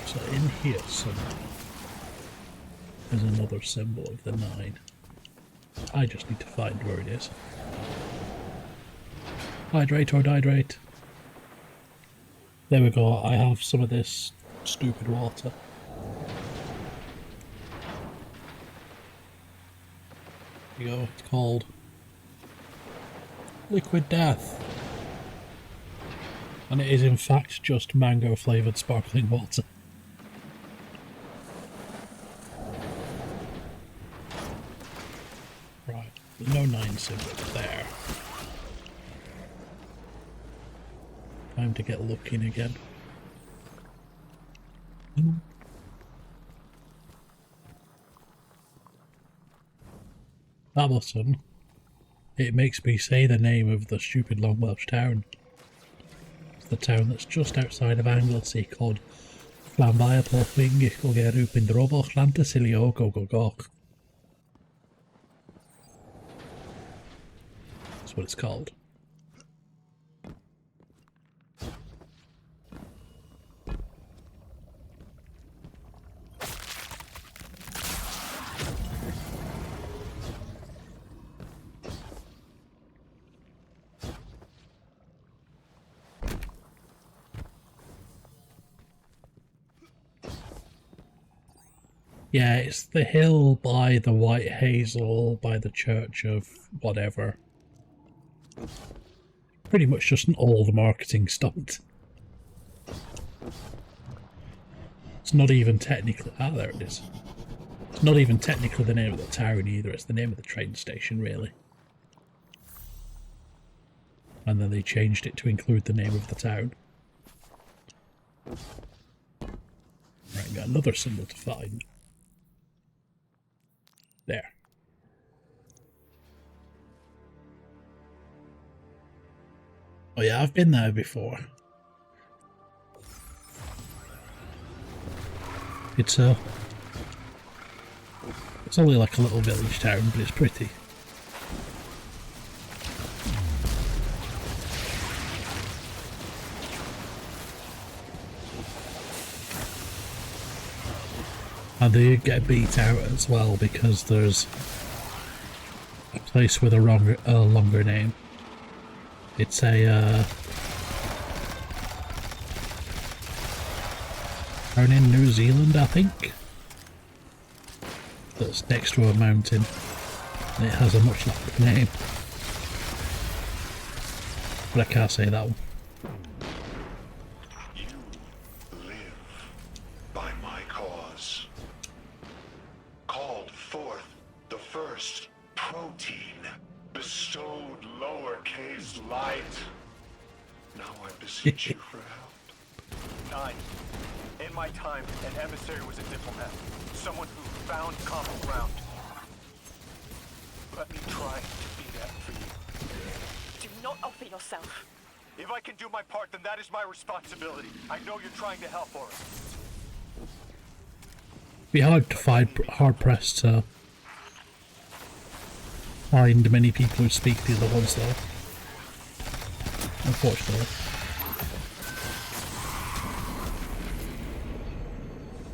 So in here somewhere is another symbol of the 9. I just need to find where it is. Hydrate or dihydrate. There we go, I have some of this stupid water. There you go, it's called Liquid Death. And it is in fact just mango flavoured sparkling water. Right, there's no 9 symbol there. Time to get looking again. That button, it makes me say the name of the stupid Long Welsh town. It's the town that's just outside of Anglesey called Llanfair Porthwing Gogeru Pindroboch Llantysilio Gogogoch. That's what it's called. Yeah, it's the hill by the White Hazel, by the church of whatever. Pretty much just all the marketing stunt. It's not even technically... Ah, there it is. It's not even technically the name of the town either, it's the name of the train station, really. And then they changed it to include the name of the town. Right, got another symbol to find. There. Oh yeah, I've been there before. It's only like a little village town, but it's pretty. And they get beat out as well because there's a place with a longer name. It's a town in New Zealand, I think, that's next to a mountain, and it has a much longer name, but I can't say that one. You live by my cause. Called forth the first protein, bestowed lowercase light. Now I beseech you for help. 9. In my time, an emissary was a diplomat. Someone who found common ground. Let me try to be that for you. Do not offer yourself. If I can do my part, then that is my responsibility. I know you're trying to help, Aura. Be hard pressed to find many people who speak the other ones, though. Unfortunately.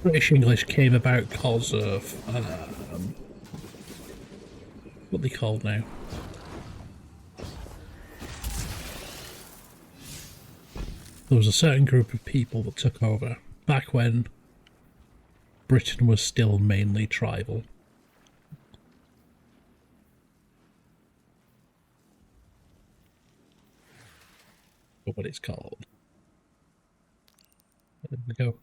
British English came about because of what they call now. There was a certain group of people that took over back when Britain was still mainly tribal. What it's called. There we go.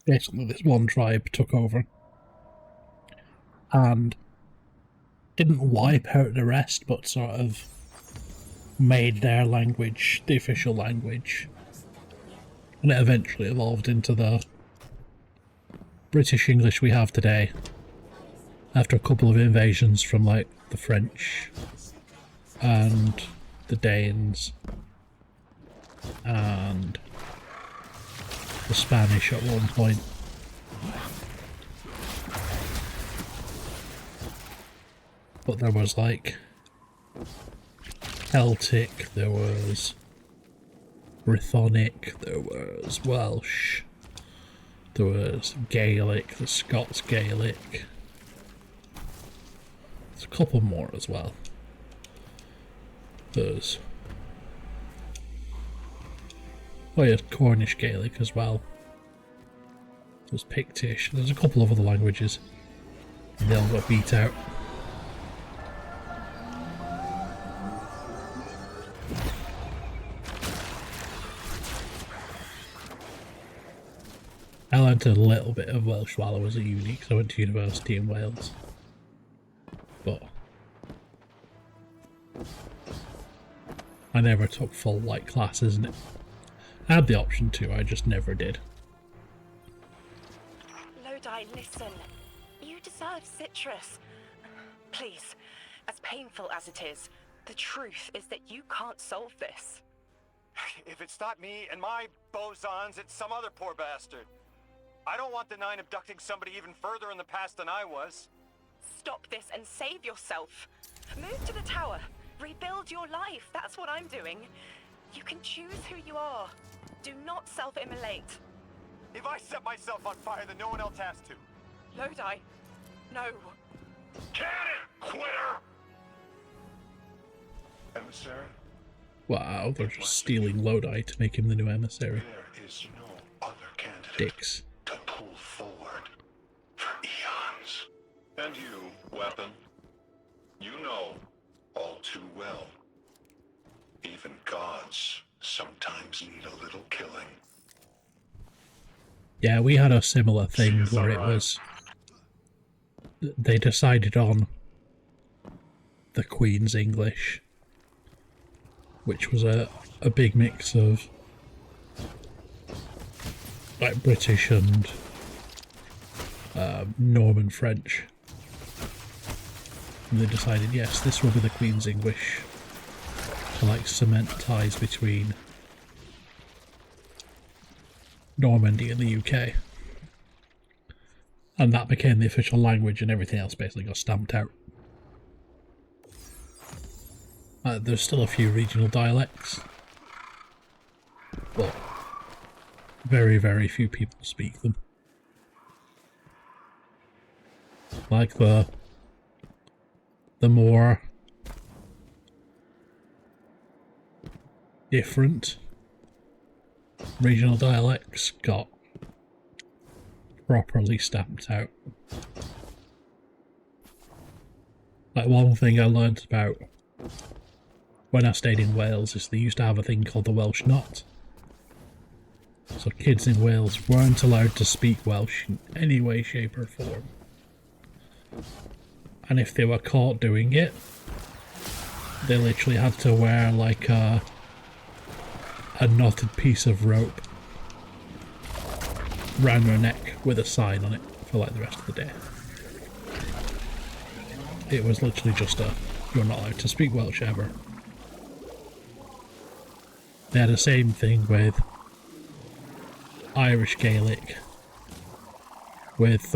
Basically this one tribe took over and didn't wipe out the rest, but sort of made their language the official language, and it eventually evolved into the British English we have today after a couple of invasions from like the French and the Danes and the Spanish at one point. But there was like Celtic, there was Brythonic, there was Welsh, there was Gaelic, the Scots Gaelic. There's a couple more as well. There's Cornish Gaelic as well. There's Pictish. There's a couple of other languages. And they all got beat out. I learned a little bit of Welsh while I was at uni because I went to university in Wales. But I never took full like classes in it. I had the option to, I just never did. Lodi, listen. You deserve Citrus. Please, as painful as it is, the truth is that you can't solve this. If it's not me and my bosons, it's some other poor bastard. I don't want the 9 abducting somebody even further in the past than I was. Stop this and save yourself. Move to the tower. Rebuild your life. That's what I'm doing. You can choose who you are. Do not self-immolate. If I set myself on fire, then no one else has to. Lodi, no. Can it, quitter! Emissary? Wow, they're just stealing Lodi to make him the new emissary. There is no other candidate Dicks. to pull forward for eons. And you, weapon, You know all too well. Even gods sometimes need a little killing. Yeah, we had a similar thing where it was... They decided on the Queen's English, which was a big mix of like British and Norman French. And they decided, yes, this will be the Queen's English to like cement ties between Normandy and the UK. And that became the official language, and everything else basically got stamped out. There's still a few regional dialects, but very, very few people speak them. Like the more different regional dialects got properly stamped out. Like one thing I learnt about when I stayed in Wales is they used to have a thing called the Welsh Not. So kids in Wales weren't allowed to speak Welsh in any way, shape or form. And if they were caught doing it, they literally had to wear like a knotted piece of rope round their neck with a sign on it for like the rest of the day. It was literally just you're not allowed to speak Welsh ever. They had the same thing with Irish Gaelic, with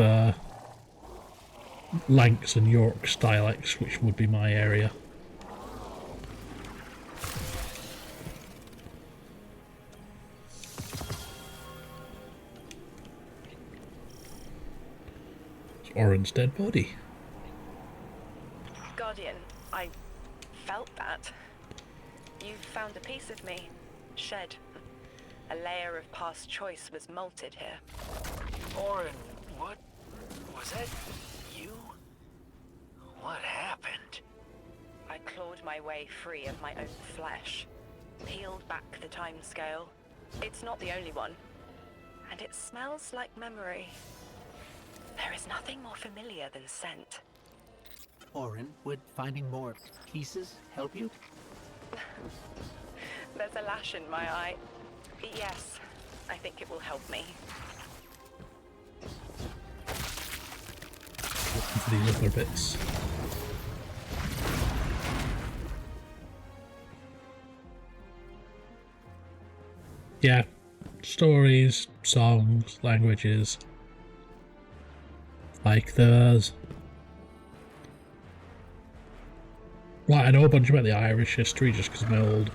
Lancs and Yorks dialects, which would be my area. It's Oren's dead body. Guardian, I felt that. You found a piece of me. Shed. A layer of past choice was molted here. Oren, what? Was that you? What happened? I clawed my way free of my own flesh. Peeled back the time scale. It's not the only one. And it smells like memory. There is nothing more familiar than scent. Oren, would finding more pieces help you? There's a lash in my eye. Yes, I think it will help me. Looking for these other bits. Yeah, stories, songs, languages. Like there's... Well, I know a bunch about the Irish history just because my old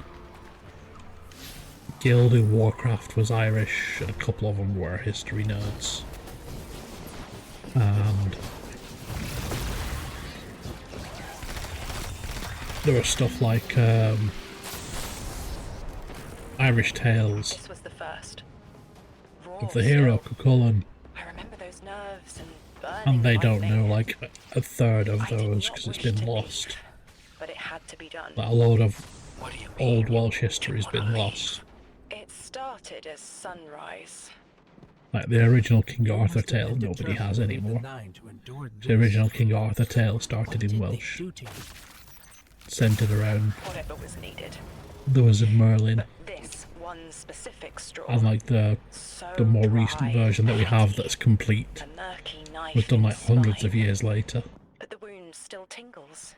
guild in Warcraft was Irish, and a couple of them were history nerds. And there was stuff like Irish tales This was the first. of the hero Cuchulainn, I remember those nerves and burning and they don't lightning. know like a third of I did those not because it's wish been to lost. leave, but it had to be done. Like a load of What do you mean? old Welsh history has been lost. It started as sunrise. Like the original King You Arthur must have tale, been nobody determined has to leave the anymore. Nine to endure The this. original King Arthur tale started What in did they Welsh, do to you? centred around Whatever was needed. the Wizard Merlin, This one specific straw. and like the so more recent dry, version that we have heavy, that's complete a murky knife was done in like hundreds of spine. years later. But the wound still tingles.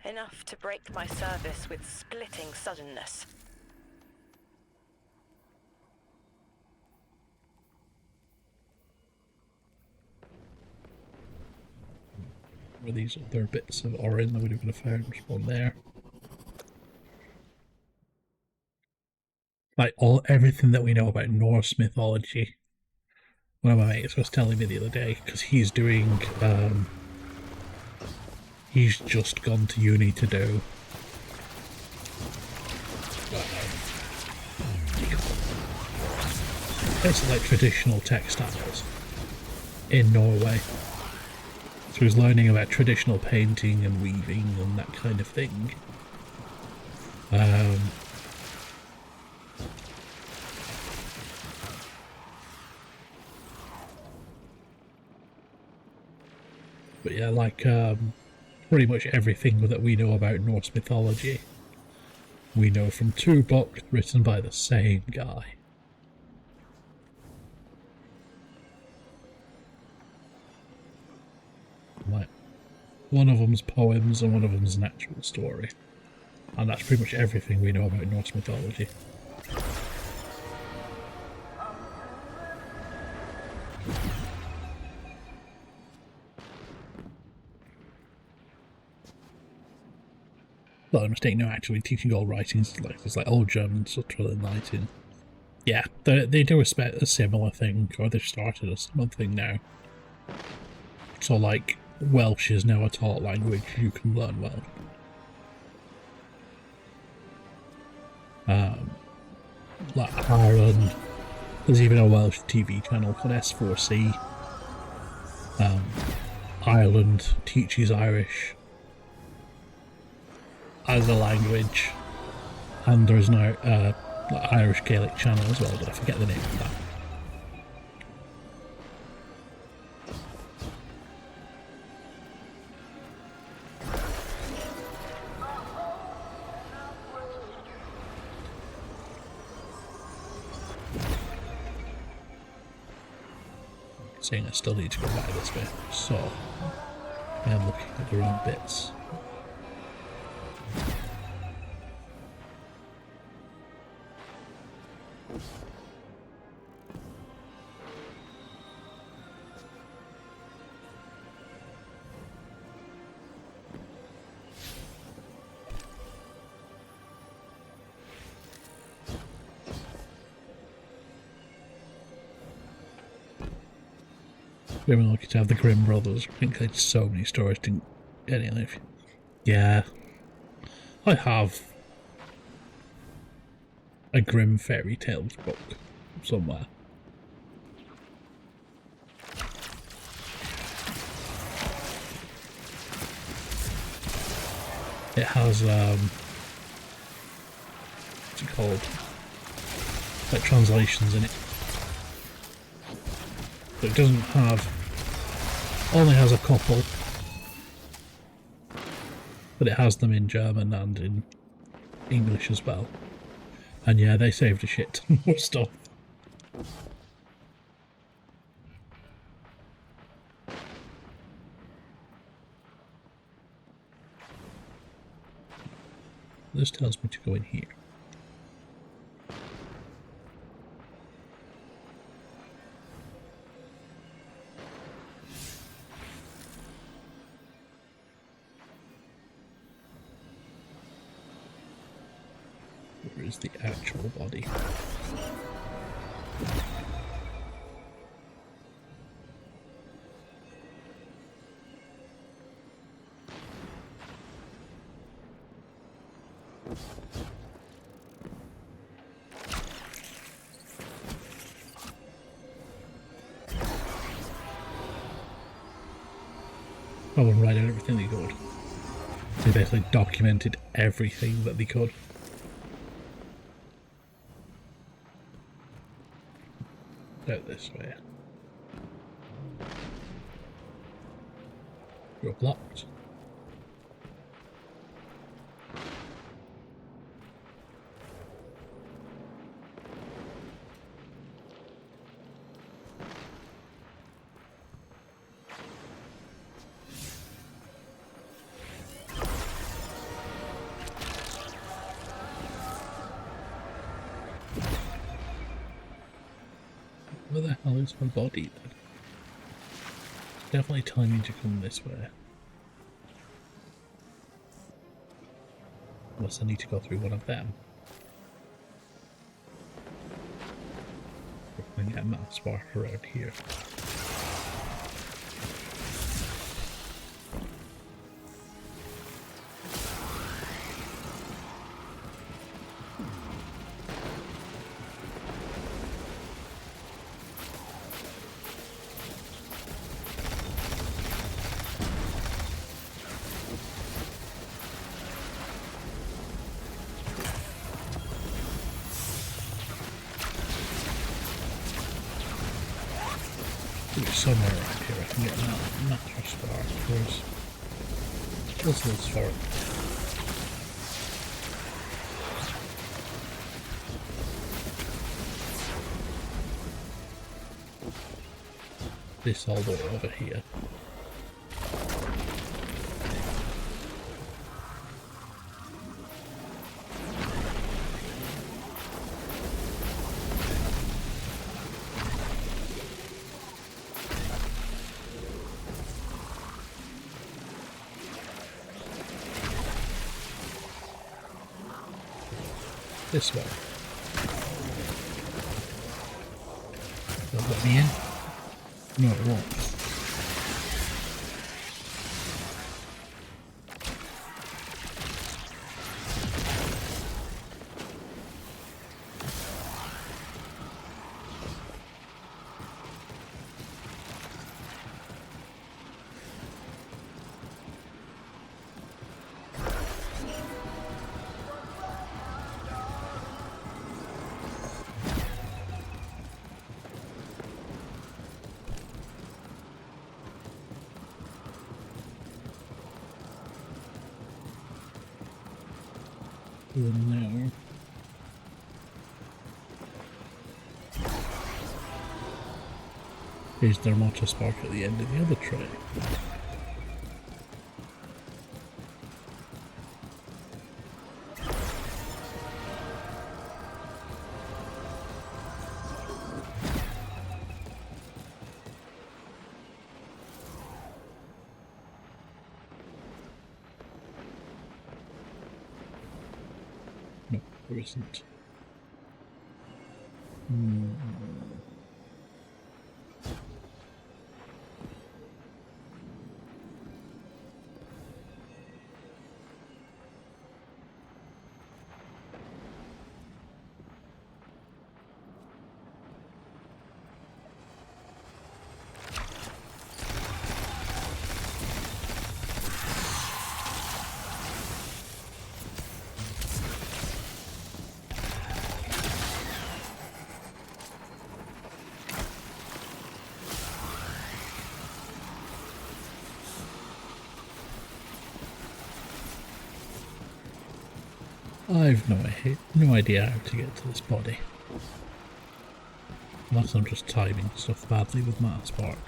Enough to break my service with splitting suddenness. Were these other bits of Orin that we would have found one there? Like everything that we know about Norse mythology. One of my mates was telling me the other day because he's doing he's just gone to uni to do basically like traditional textiles in Norway. So he's learning about traditional painting and weaving and that kind of thing. But yeah, like pretty much everything that we know about Norse mythology, we know from 2 books written by the same guy. Like, one of them's poems and one of them's an actual story. And that's pretty much everything we know about Norse mythology. Not a mistake, no, actually, teaching old writings like it's like old German sort of enlightened. Yeah, they do a similar thing, or they've started a similar thing now. So, like, Welsh is now a taught language, you can learn Welsh. Like Ireland, there's even a Welsh TV channel called S4C. Ireland teaches Irish as a language, and there's now like Irish Gaelic channel as well, but I forget the name of that. Saying I still need to go back this way, so I am looking at the wrong bits. We were lucky to have the Grimm brothers. I think they had so many stories, didn't any of you? Yeah. I have a Grimm fairy tales book somewhere. It has what's it called? Like translations in it. So it doesn't have, only has a couple, but it has them in German and in English as well. And yeah, they saved a shit ton more stuff. This tells me to go in here. Where is the actual body? Oh, and write out everything they could. They basically documented everything that they could. Out this way. You're blocked. Where the hell is my body then? It's definitely telling me to come this way. Unless I need to go through one of them. We're going to get a map spot around here. Maybe somewhere around here I can get an natural spark. Where's this for it? This all the way over here. This way. Will it let me in? No, it won't. No. Is there much a spark at the end of the other tray? No, there isn't. I've no idea how to get to this body. Unless I'm just timing stuff badly with my spark.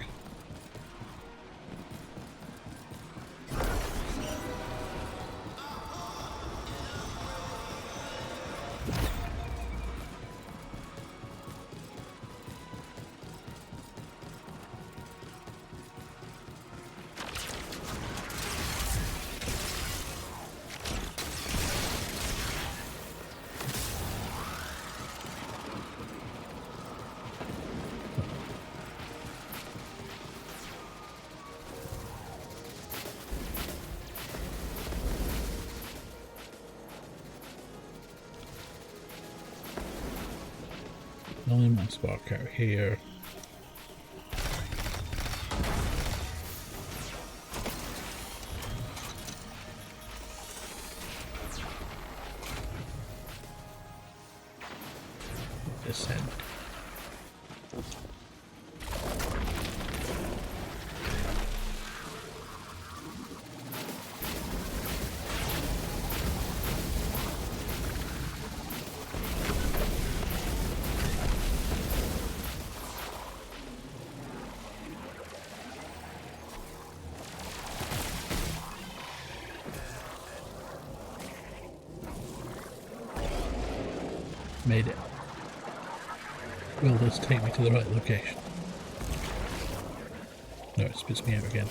Only my spark out here. Descend. Made it. Will this take me to the right location? No, it spits me out again.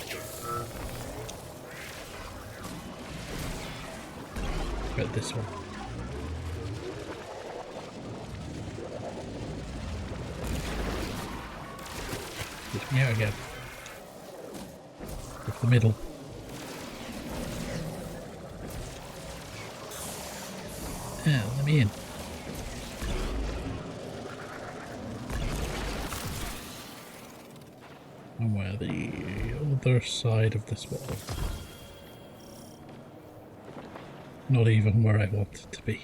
Right, this one. Spits me out again. Go for the middle. Yeah, let me in. Somewhere the other side of this wall. Not even where I want it to be.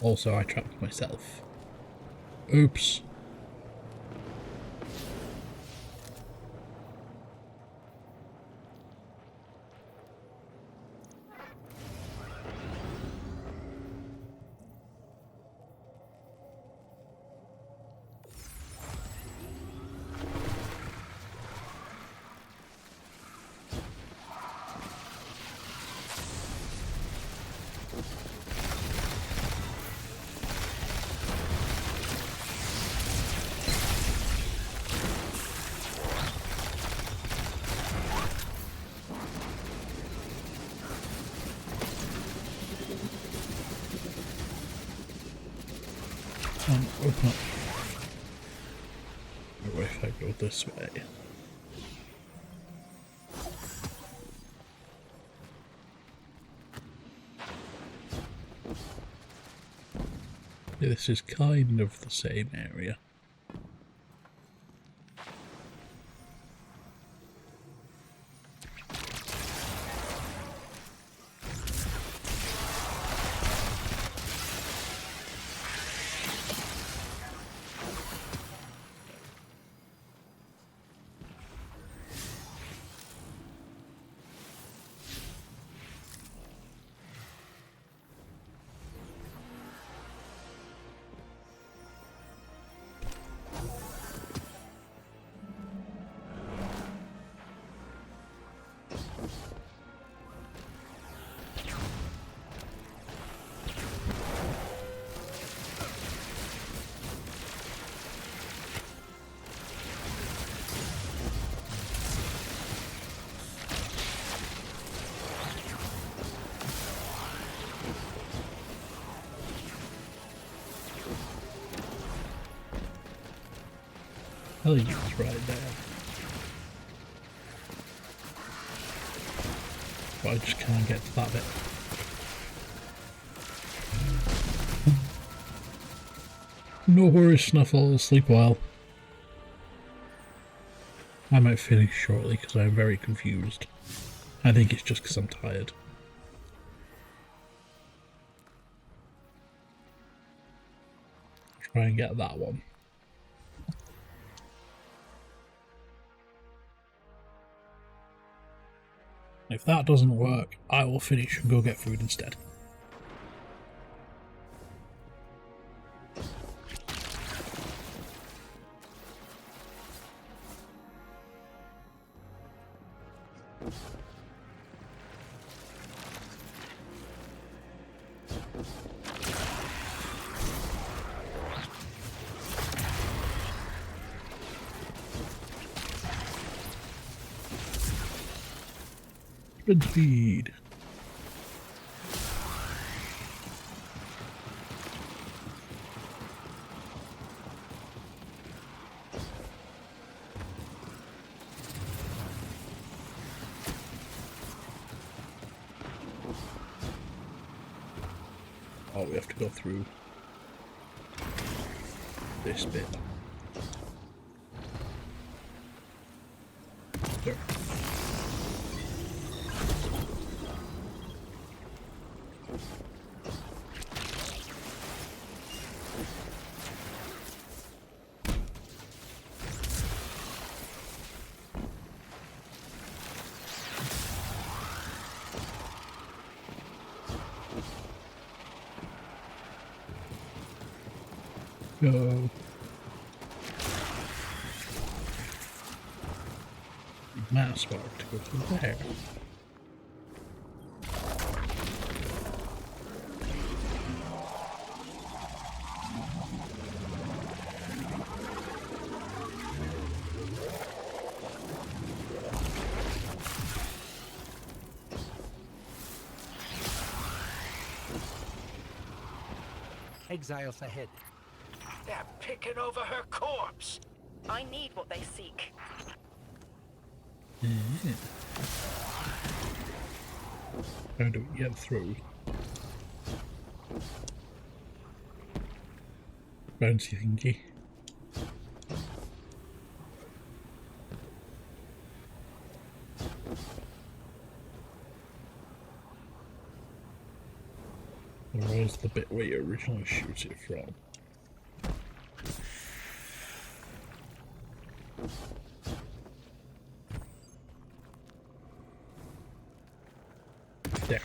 Also, I trapped myself. Oops. Open up. What if I go this way? Yeah, this is kind of the same area. Hell, you was right there. But I just can't get to that bit. No worries, Snuffles. Sleep well. I might finish shortly because I'm very confused. I think it's just because I'm tired. Try and get that one. If that doesn't work, I will finish and go get food instead. Good speed. Oh, we have to go through this bit. There. Go. Mouse bar to go through there. Exiles ahead. They're picking over her corpse. I need what they seek. Yeah. How do we get through? Bouncy thingy. Where's the bit where you originally shoot it from. There.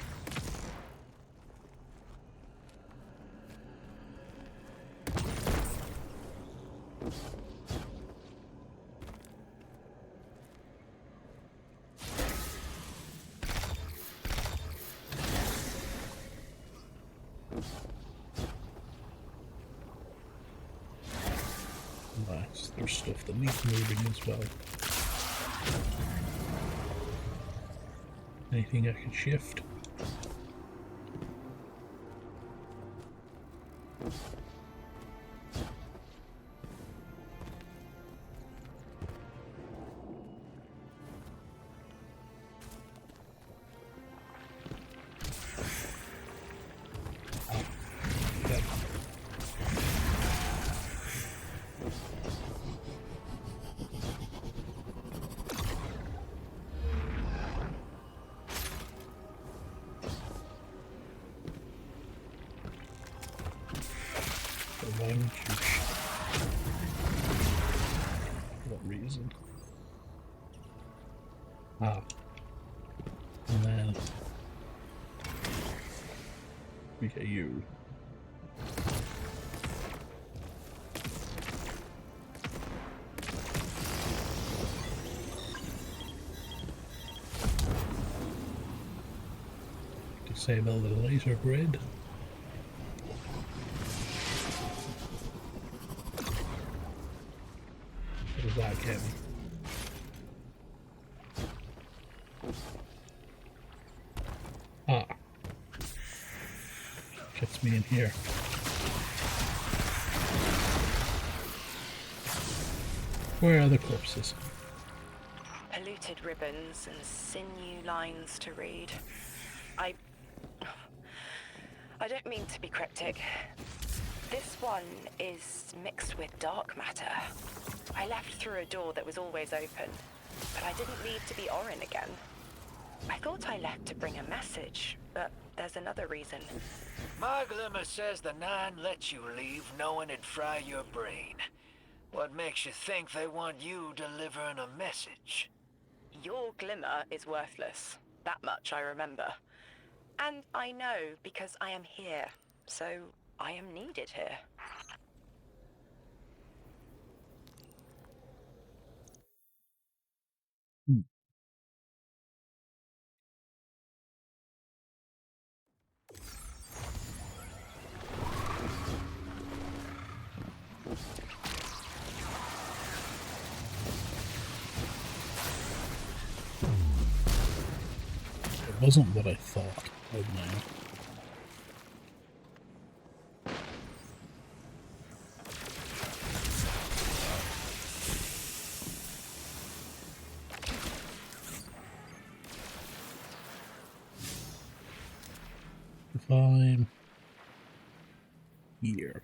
Nice. There's stuff that needs moving as well. Anything I can shift? Why would you? For what reason? Ah. And then we get you. Disable the laser grid. That get me. Ah. Gets me in here. Where are the corpses? Polluted ribbons and sinew lines to read. I don't mean to be cryptic. This one is mixed with dark matter. I left through a door that was always open, but I didn't leave to be Orin again. I thought I left to bring a message, but there's another reason. My glimmer says the Nine let you leave knowing it'd fry your brain. What makes you think they want you delivering a message? Your glimmer is worthless. That much I remember. And I know because I am here, so I am needed here. It wasn't what I thought right now. If I'm here.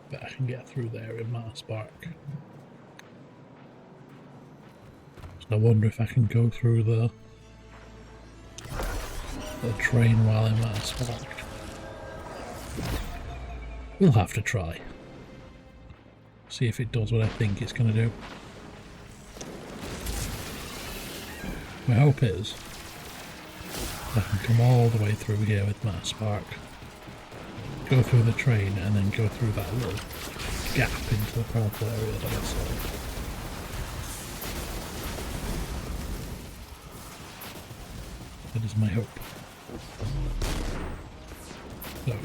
But I can get through there in Marspark. So I wonder if I can go through the train while in Marspark. We'll have to try. See if it does what I think it's going to do. My hope is I can come all the way through here with Marspark, go through the train, and then go through that little gap into the purple area that I saw. That is my hope. So.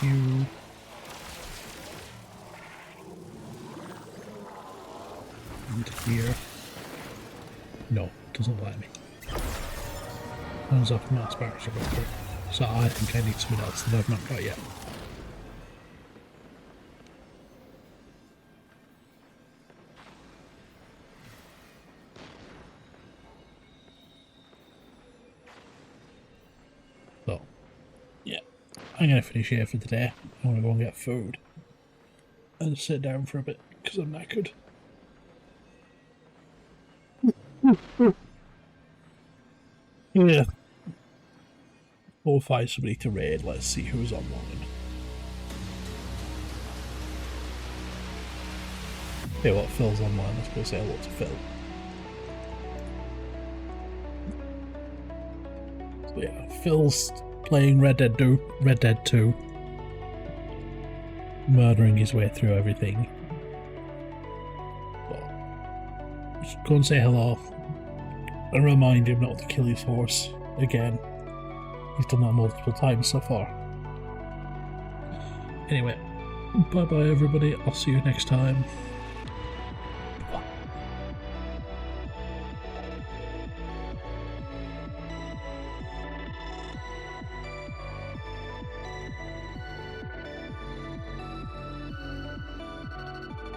you. And here. No, doesn't let me. Turns off my sparks are better. So I think I need something else that I've not got yet. So, yeah, I'm going to finish here for today. I want to go and get food and sit down for a bit because I'm knackered. Yeah. We'll find somebody to raid. Let's see who's online. Okay, what Phil's online. Let's go say hello to Phil. So yeah, Phil's playing Red Dead 2, murdering his way through everything. But just go and say hello and remind him not to kill his horse again. He's done that multiple times so far. Anyway, bye bye everybody. I'll see you next time.